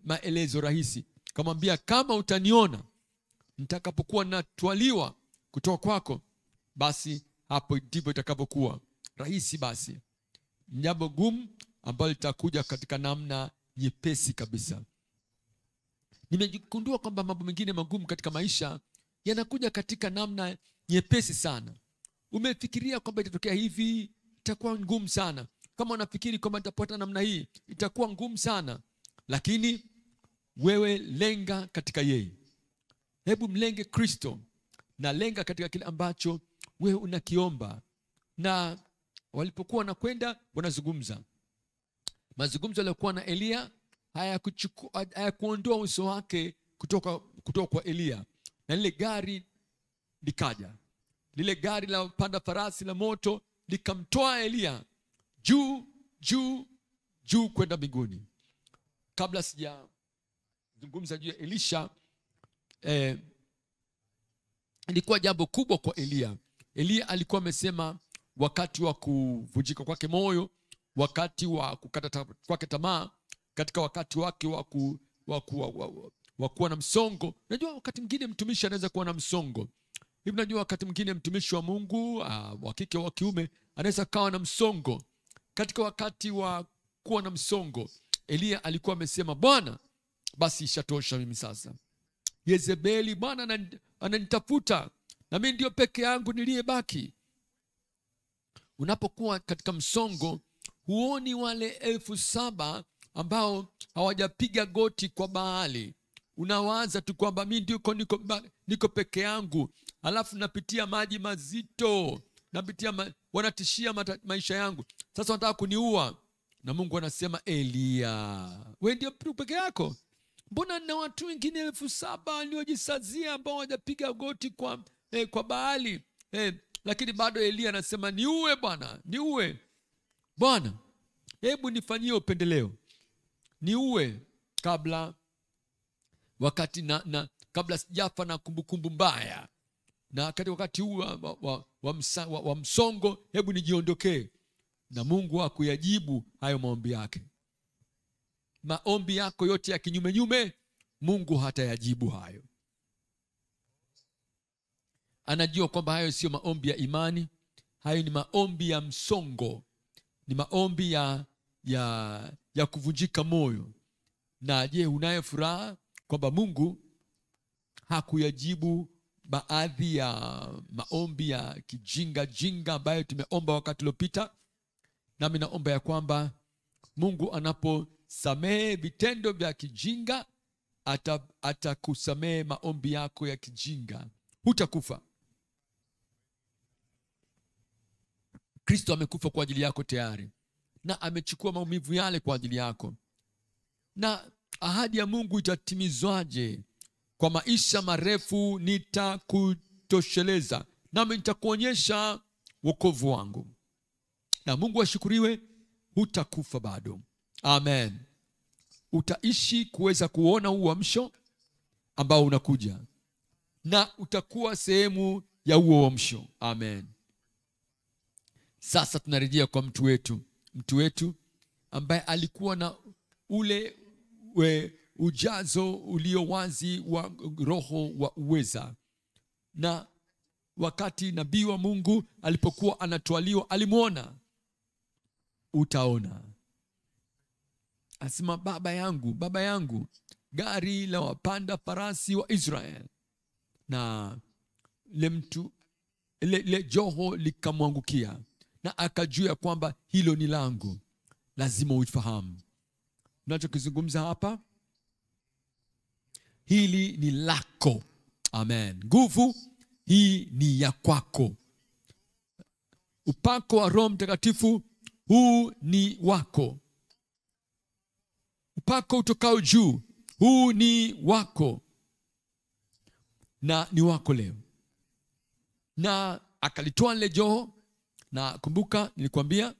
maelezo rahisi. Kamwambia, kama utaniona nitakapokuwa natwaliwa kutoka kwako, basi hapo ndipo itakapokuwa rahisi. Basi jambo gumu ambalo litakuja katika namna nyepesi kabisa. Nimegundua kwamba mambo mengine magumu katika maisha yanakuja katika namna nyepesi sana. Umefikiria kwamba itatokea hivi, itakuwa ngumu sana. Kama unafikiri kwamba itapata namna hii, itakuwa ngumu sana. Lakini wewe lenga katika yeye. Hebu mlenge Kristo na lenga katika kile ambacho wewe unakiomba. Na walipokuwa wanakwenda wanazungumza, mazungumzo yalikuwa na Elia hayakuondoa uso wake kutoka kwa Elia. Na lile gari likaja, lile gari la panda farasi la moto likamtoa Elia juu kwenda mbinguni. Kabla sijazungumza juu ya Elisha, ilikuwa jambo kubwa kwa Elia. Elia alikuwa amesema wakati wa kuvunjika kwake moyo, wakati wa kukata kwake tamaa, katika wakati wake wa kuwa na msongo. Unajua wakati mwingine mtumishi anaweza kuwa na msongo. Hivi najua wakati mwingine mtumishi wa Mungu wa kike wa kiume anaweza kawa na msongo. Katika wakati wa kuwa na msongo, Elia alikuwa amesema, Bwana, basi ishatosha mimi sasa. Yezebeli Bwana ananitafuta na mimi ndio peke yangu niliyebaki. Unapokuwa katika msongo, huoni wale 7,000 ambao hawajapiga goti kwa Baali. Unawaza tu kwamba mimi niko peke yangu, alafu napitia maji mazito, wanatishia maisha yangu, sasa wanataka kuniua. Na Mungu anasema, Elia, wewe ndio peke yako? Mbona na watu wengine 7,000 waliojisazia ambao hawajapiga goti kwa Baali? Lakini bado Elia anasema, niue Bwana, niue Bwana, hebu nifanyie upendeleo, niue kabla wakati kabla sijafa na kumbukumbu mbaya, na wakati huu wa msongo, hebu nijiondokee. Na Mungu hakuyajibu hayo maombi yake. Maombi yako yote ya kinyume, Mungu hatayajibu hayo. Anajua kwamba hayo sio maombi ya imani, hayo ni maombi ya msongo, ni maombi ya kuvunjika moyo. Na je, unayo furaha kwamba Mungu hakuyajibu baadhi ya maombi ya kijinga ambayo tumeomba wakati uliopita? Nami naomba ya kwamba Mungu anaposamehe vitendo vya kijinga, atakusamehe maombi yako ya kijinga. Hutakufa. Kristo amekufa kwa ajili yako tayari, na amechukua maumivu yale kwa ajili yako. Na ahadi ya Mungu itatimizwaje? Kwa maisha marefu nitakutosheleza, nami nitakuonyesha wokovu wangu. Na Mungu ashukuriwe, hutakufa bado. Amen. Utaishi kuweza kuona uamsho ambao unakuja, na utakuwa sehemu ya huo uamsho. Amen. Sasa tunarejea kwa mtu wetu ambaye alikuwa na ule ujazo ulio wazi wa roho wa uweza. Na wakati nabii wa Mungu alipokuwa anatwaliwa, alimuona. Utaona. Asema, baba yangu, gari la wapanda farasi wa Israel. Na le joho likamwangukia, na akajua kwamba hilo ni langu. Lazima uifahamu tunachokizungumza hapa, hili ni lako. Amen. Nguvu hii ni ya kwako. Upako wa Roho Mtakatifu huu ni wako. Upako utokao juu huu ni wako, na ni wako leo. Na akalitoa lile joho, na kumbuka nilikwambia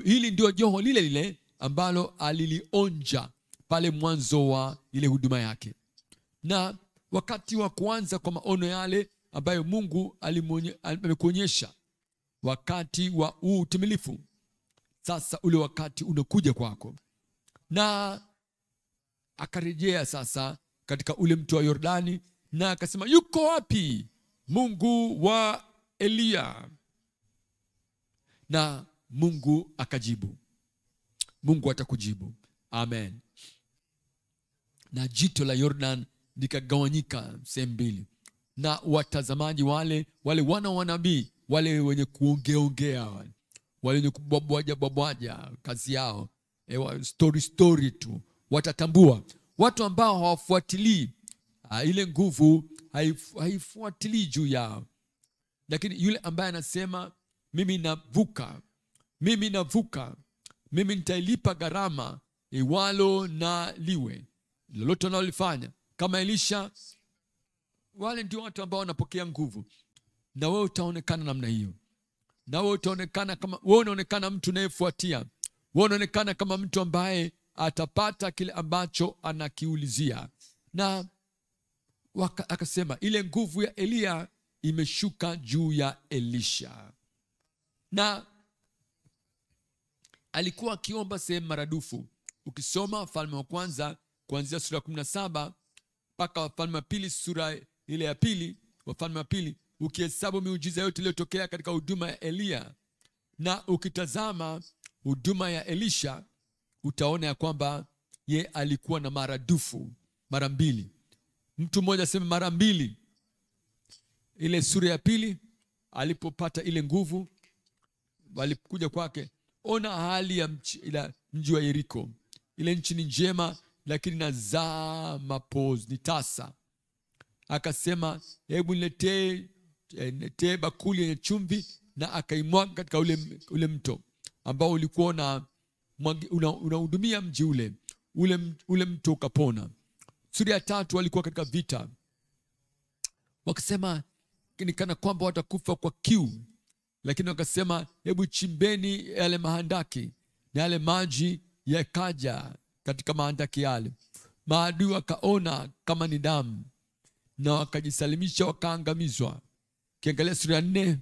hili ndio joho lile ambalo alilionja pale mwanzo wa ile huduma yake. Na wakati wa kuanza kwa maono yale ambayo Mungu amekuonyesha, wakati wa utimilifu, sasa ule wakati unakuja kwako. Na akarejea sasa katika ule mto wa Yordani, na akasema, yuko wapi Mungu wa Elia? Na Mungu akajibu. Mungu atakujibu. Amen. Na jito la Yordan likagawanyika sehemu mbili, na watazamaji wale wana wa nabii, wale wenye kuongeongea, wale wenye kubwabwaja kazi yao, story tu, watatambua. Watu ambao hawafuatilii ile nguvu, haifuatilii juu yao. Lakini yule ambaye anasema, mimi navuka, mimi nitailipa gharama iwalo na liwe, lolote nalolifanya, kama Elisha, wale ndio watu ambao wanapokea nguvu. Na wewe utaonekana namna hiyo. Na wewe utaonekana kama wewe unaonekana mtu unayefuatia. Wewe unaonekana kama mtu ambaye atapata kile ambacho anakiulizia. Na akasema ile nguvu ya Elia imeshuka juu ya Elisha. Na alikuwa akiomba sehemu maradufu. Ukisoma Wafalme wa Kwanza kuanzia sura 17 mpaka Wafalme wa Pili sura ile ya pili, Wafalme wa Pili, ukihesabu miujiza yote iliyotokea katika huduma ya Elia na ukitazama huduma ya Elisha, utaona ya kwamba ye alikuwa na maradufu, mara mbili. Mtu mmoja aseme mara mbili. Ile sura ya pili, alipopata ile nguvu, walikuja kwake, ona hali ya mji wa Yeriko. Ile nchi ni njema, lakini nazaa mapozi, ni tasa. Akasema, hebu niletee bakuli yenye chumvi, na akaimwaga katika ule mto ambao ulikuwa unahudumia mji ule mto ukapona. Sura ya tatu, walikuwa katika vita, wakasema ni kana kwamba watakufa kwa kiu, lakini wakasema hebu chimbeni yale mahandaki, na yale maji yakaja katika mahandaki yale. Maadui wakaona kama ni damu na wakajisalimisha, wakaangamizwa. Kiangalia sura ya 4,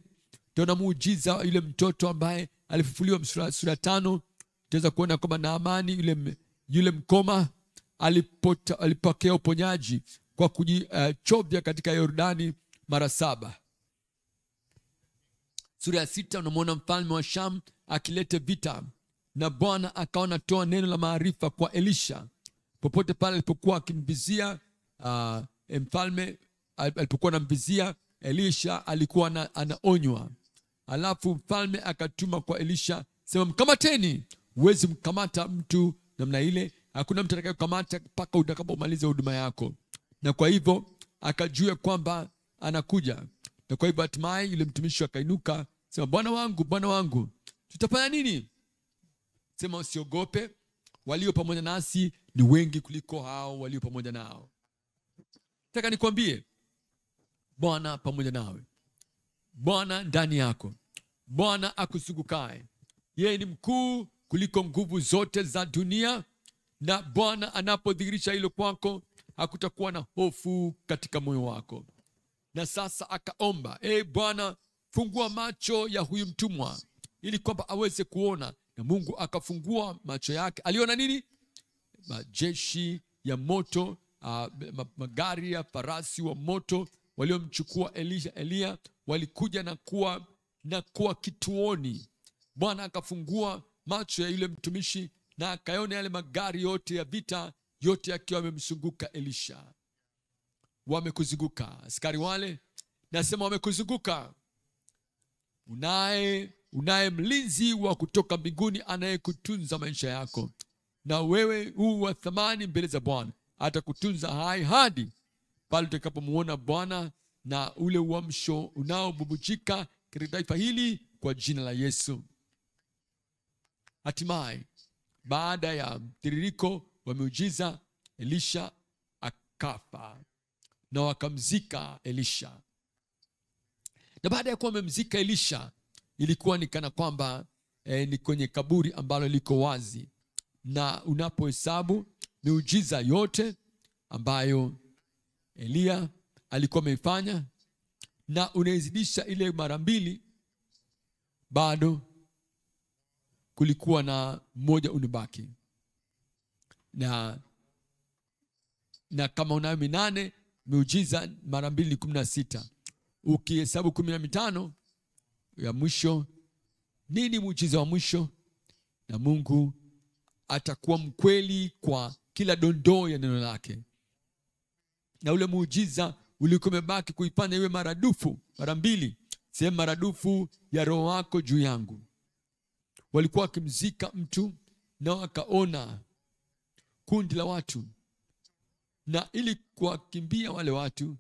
tunaona muujiza yule mtoto ambaye alifufuliwa. Sura ya 5 tunaweza kuona kwamba Naamani yule mkoma alipokea uponyaji kwa kujichovya katika Yordani mara 7. Sura ya 6 unamwona mfalme wa Sham akilete vita, na Bwana akawa anatoa neno la maarifa kwa Elisha. Popote pale alipokuwa akimvizia mfalme, alipokuwa anamvizia Elisha, alikuwa anaonywa. Alafu mfalme akatuma kwa Elisha, sema mkamateni. Huwezi mkamata mtu namna ile, hakuna mtu atakayekamata mpaka utakapomaliza huduma yako. Na kwa hivyo akajua kwamba anakuja, na kwa hivyo hatimaye yule mtumishi akainuka, sema bwana wangu, tutafanya nini? Sema usiogope, walio pamoja nasi ni wengi kuliko hao walio pamoja nao. Nataka nikwambie, Bwana pamoja nawe, Bwana ndani yako, Bwana akuzungukaye. Yeye ni mkuu kuliko nguvu zote za dunia, na Bwana anapodhihirisha hilo kwako, hakutakuwa na hofu katika moyo wako. Na sasa akaomba, Bwana, fungua macho ya huyu mtumwa ili kwamba aweze kuona. Na Mungu akafungua macho yake. Aliona nini? Majeshi ya moto, magari ya farasi wa moto waliomchukua Elia walikuja na kuwa kituoni. Bwana akafungua macho ya yule mtumishi, na akaona yale magari yote ya vita, yote yakiwa yamemzunguka Elisha. Wamekuzunguka askari wale, nasema wamekuzunguka. Unaye mlinzi wa kutoka mbinguni anayekutunza maisha yako, na wewe huu wa thamani mbele za Bwana. Atakutunza hai hadi pale utakapomuona Bwana, na ule uamsho unaobubujika katika taifa hili kwa jina la Yesu. Hatimaye baada ya mtiririko wa miujiza, Elisha akafa na wakamzika Elisha. Na baada ya kuwa wamemzika Elisha, ilikuwa ni kana kwamba ni kwenye kaburi ambalo liko wazi. Na unapohesabu miujiza yote ambayo Elia alikuwa ameifanya, na unaizidisha ile mara 2, bado kulikuwa na mmoja unibaki. Na kama unayo 8, miujiza mara 2 ni 16. Ukihesabu 15 ya mwisho, nini muujiza wa mwisho? Na Mungu atakuwa mkweli kwa kila dondoo ya neno lake. Na ule muujiza ulikuwa umebaki kuifanya iwe maradufu, mara 2. Sema maradufu ya roho wako juu yangu. Walikuwa wakimzika mtu, na wakaona kundi la watu, na ili kuwakimbia wale watu,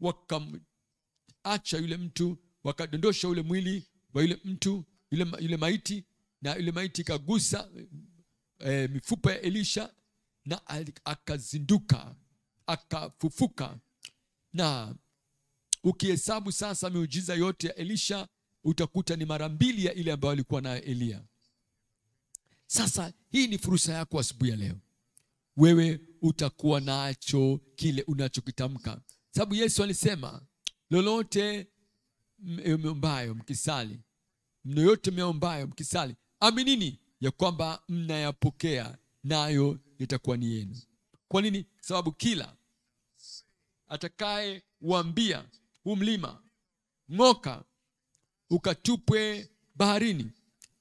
wakamwacha yule mtu, wakadondosha ule mwili wa yule mtu, yule maiti, na yule maiti ikagusa mifupa ya Elisha, na akazinduka, akafufuka. Na ukihesabu sasa miujiza yote ya Elisha, utakuta ni mara 2 ya ile ambayo alikuwa nayo Elia. Sasa hii ni fursa yako asubuhi ya leo. Wewe utakuwa nacho kile unachokitamka, sababu Yesu alisema lolote mmeombayo mkisali, yote mmeombayo mkisali, aminini ya kwamba mnayapokea, nayo itakuwa ni yenu. Kwa nini? Sababu kila atakaye uambia huu mlima ng'oka ukatupwe baharini,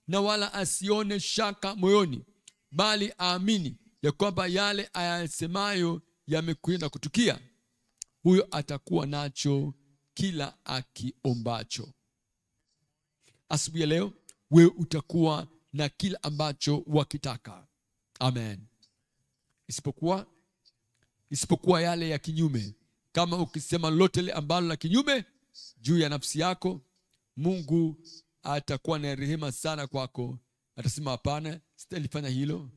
na wala asione shaka moyoni, bali aamini ya kwamba yale ayasemayo yamekwenda kutukia, huyo atakuwa nacho kila akiombacho. Asubuhi ya leo wewe utakuwa na kila ambacho wakitaka. Amen. Isipokuwa yale ya kinyume. Kama ukisema lolote le ambalo la kinyume juu ya nafsi yako, Mungu atakuwa na rehema sana kwako. Atasema hapana, sitalifanya hilo.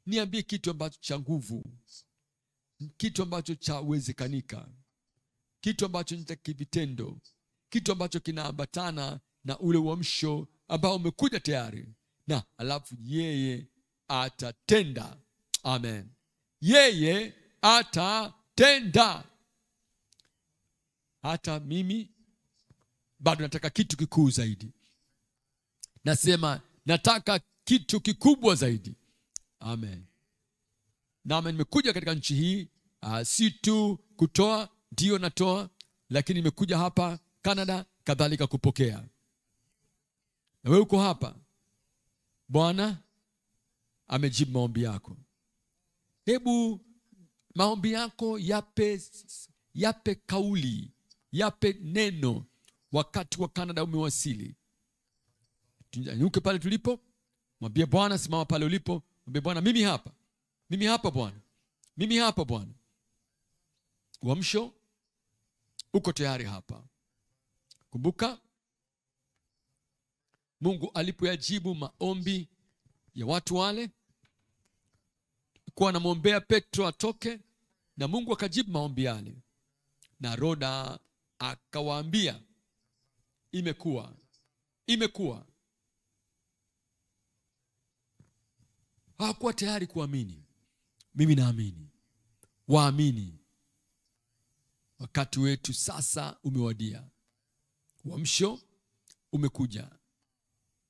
Niambie kitu ambacho cha nguvu, kitu ambacho cha uwezekanika, kitu ambacho ni cha kivitendo, kitu ambacho kinaambatana na ule uamsho ambao umekuja tayari, na alafu yeye atatenda. Amen. Yeye atatenda. Hata mimi bado nataka kitu kikuu zaidi. Nasema nataka kitu kikubwa zaidi. Amen. Na nimekuja katika nchi hii si tu kutoa, ndio natoa, lakini nimekuja hapa Canada kadhalika kupokea. Na wewe uko hapa, Bwana amejibu maombi yako. Hebu maombi yako yape kauli, yape neno. Wakati wa Canada umewasili. Tunyuke pale tulipo, mwambie Bwana, simama pale ulipo, mwambie Bwana, mimi hapa Bwana, mimi hapa Bwana. Uamsho uko tayari hapa. Kumbuka Mungu alipoyajibu maombi ya watu wale, kwa anamwombea Petro atoke, na Mungu akajibu maombi yale, na Roda akawaambia imekuwa. Hawakuwa tayari kuamini. Mimi naamini. Waamini. Wakati wetu sasa umewadia. Uamsho umekuja.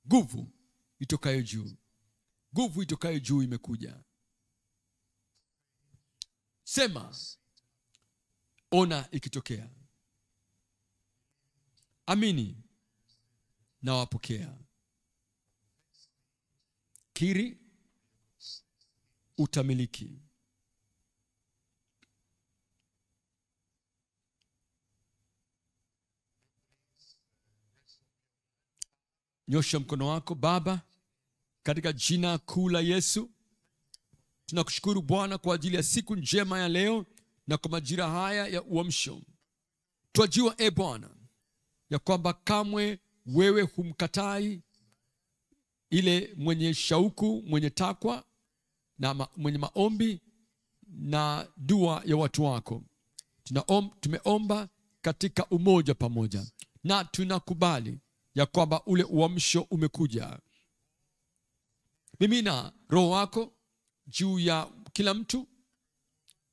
Nguvu itokayo juu imekuja. Sema, ona ikitokea. Amini na wapokea. Kiri, utamiliki. Nyosha mkono wako. Baba, katika jina kuu la Yesu, tunakushukuru Bwana kwa ajili ya siku njema ya leo na kwa majira haya ya uamsho. Twajua Bwana ya kwamba kamwe wewe humkatai ile mwenye shauku, mwenye takwa na mwenye maombi na dua ya watu wako. Tumeomba katika umoja pamoja, na tunakubali ya kwamba ule uamsho umekuja. Mimina Roho wako juu ya kila mtu,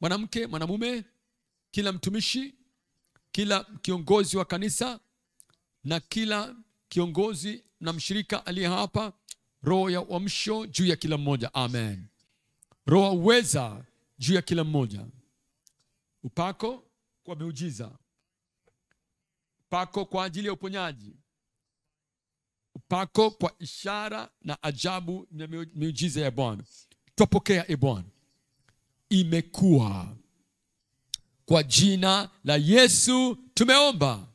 mwanamke, mwanamume, kila mtumishi, kila kiongozi wa kanisa na kila kiongozi na mshirika aliye hapa. Roho ya uamsho juu ya kila mmoja. Amen. Roho uweza juu ya kila mmoja. Upako kwa miujiza, upako kwa ajili ya uponyaji, upako kwa ishara na ajabu na miujiza ya Bwana. Tupokea Bwana. Imekuwa. Kwa jina la Yesu tumeomba.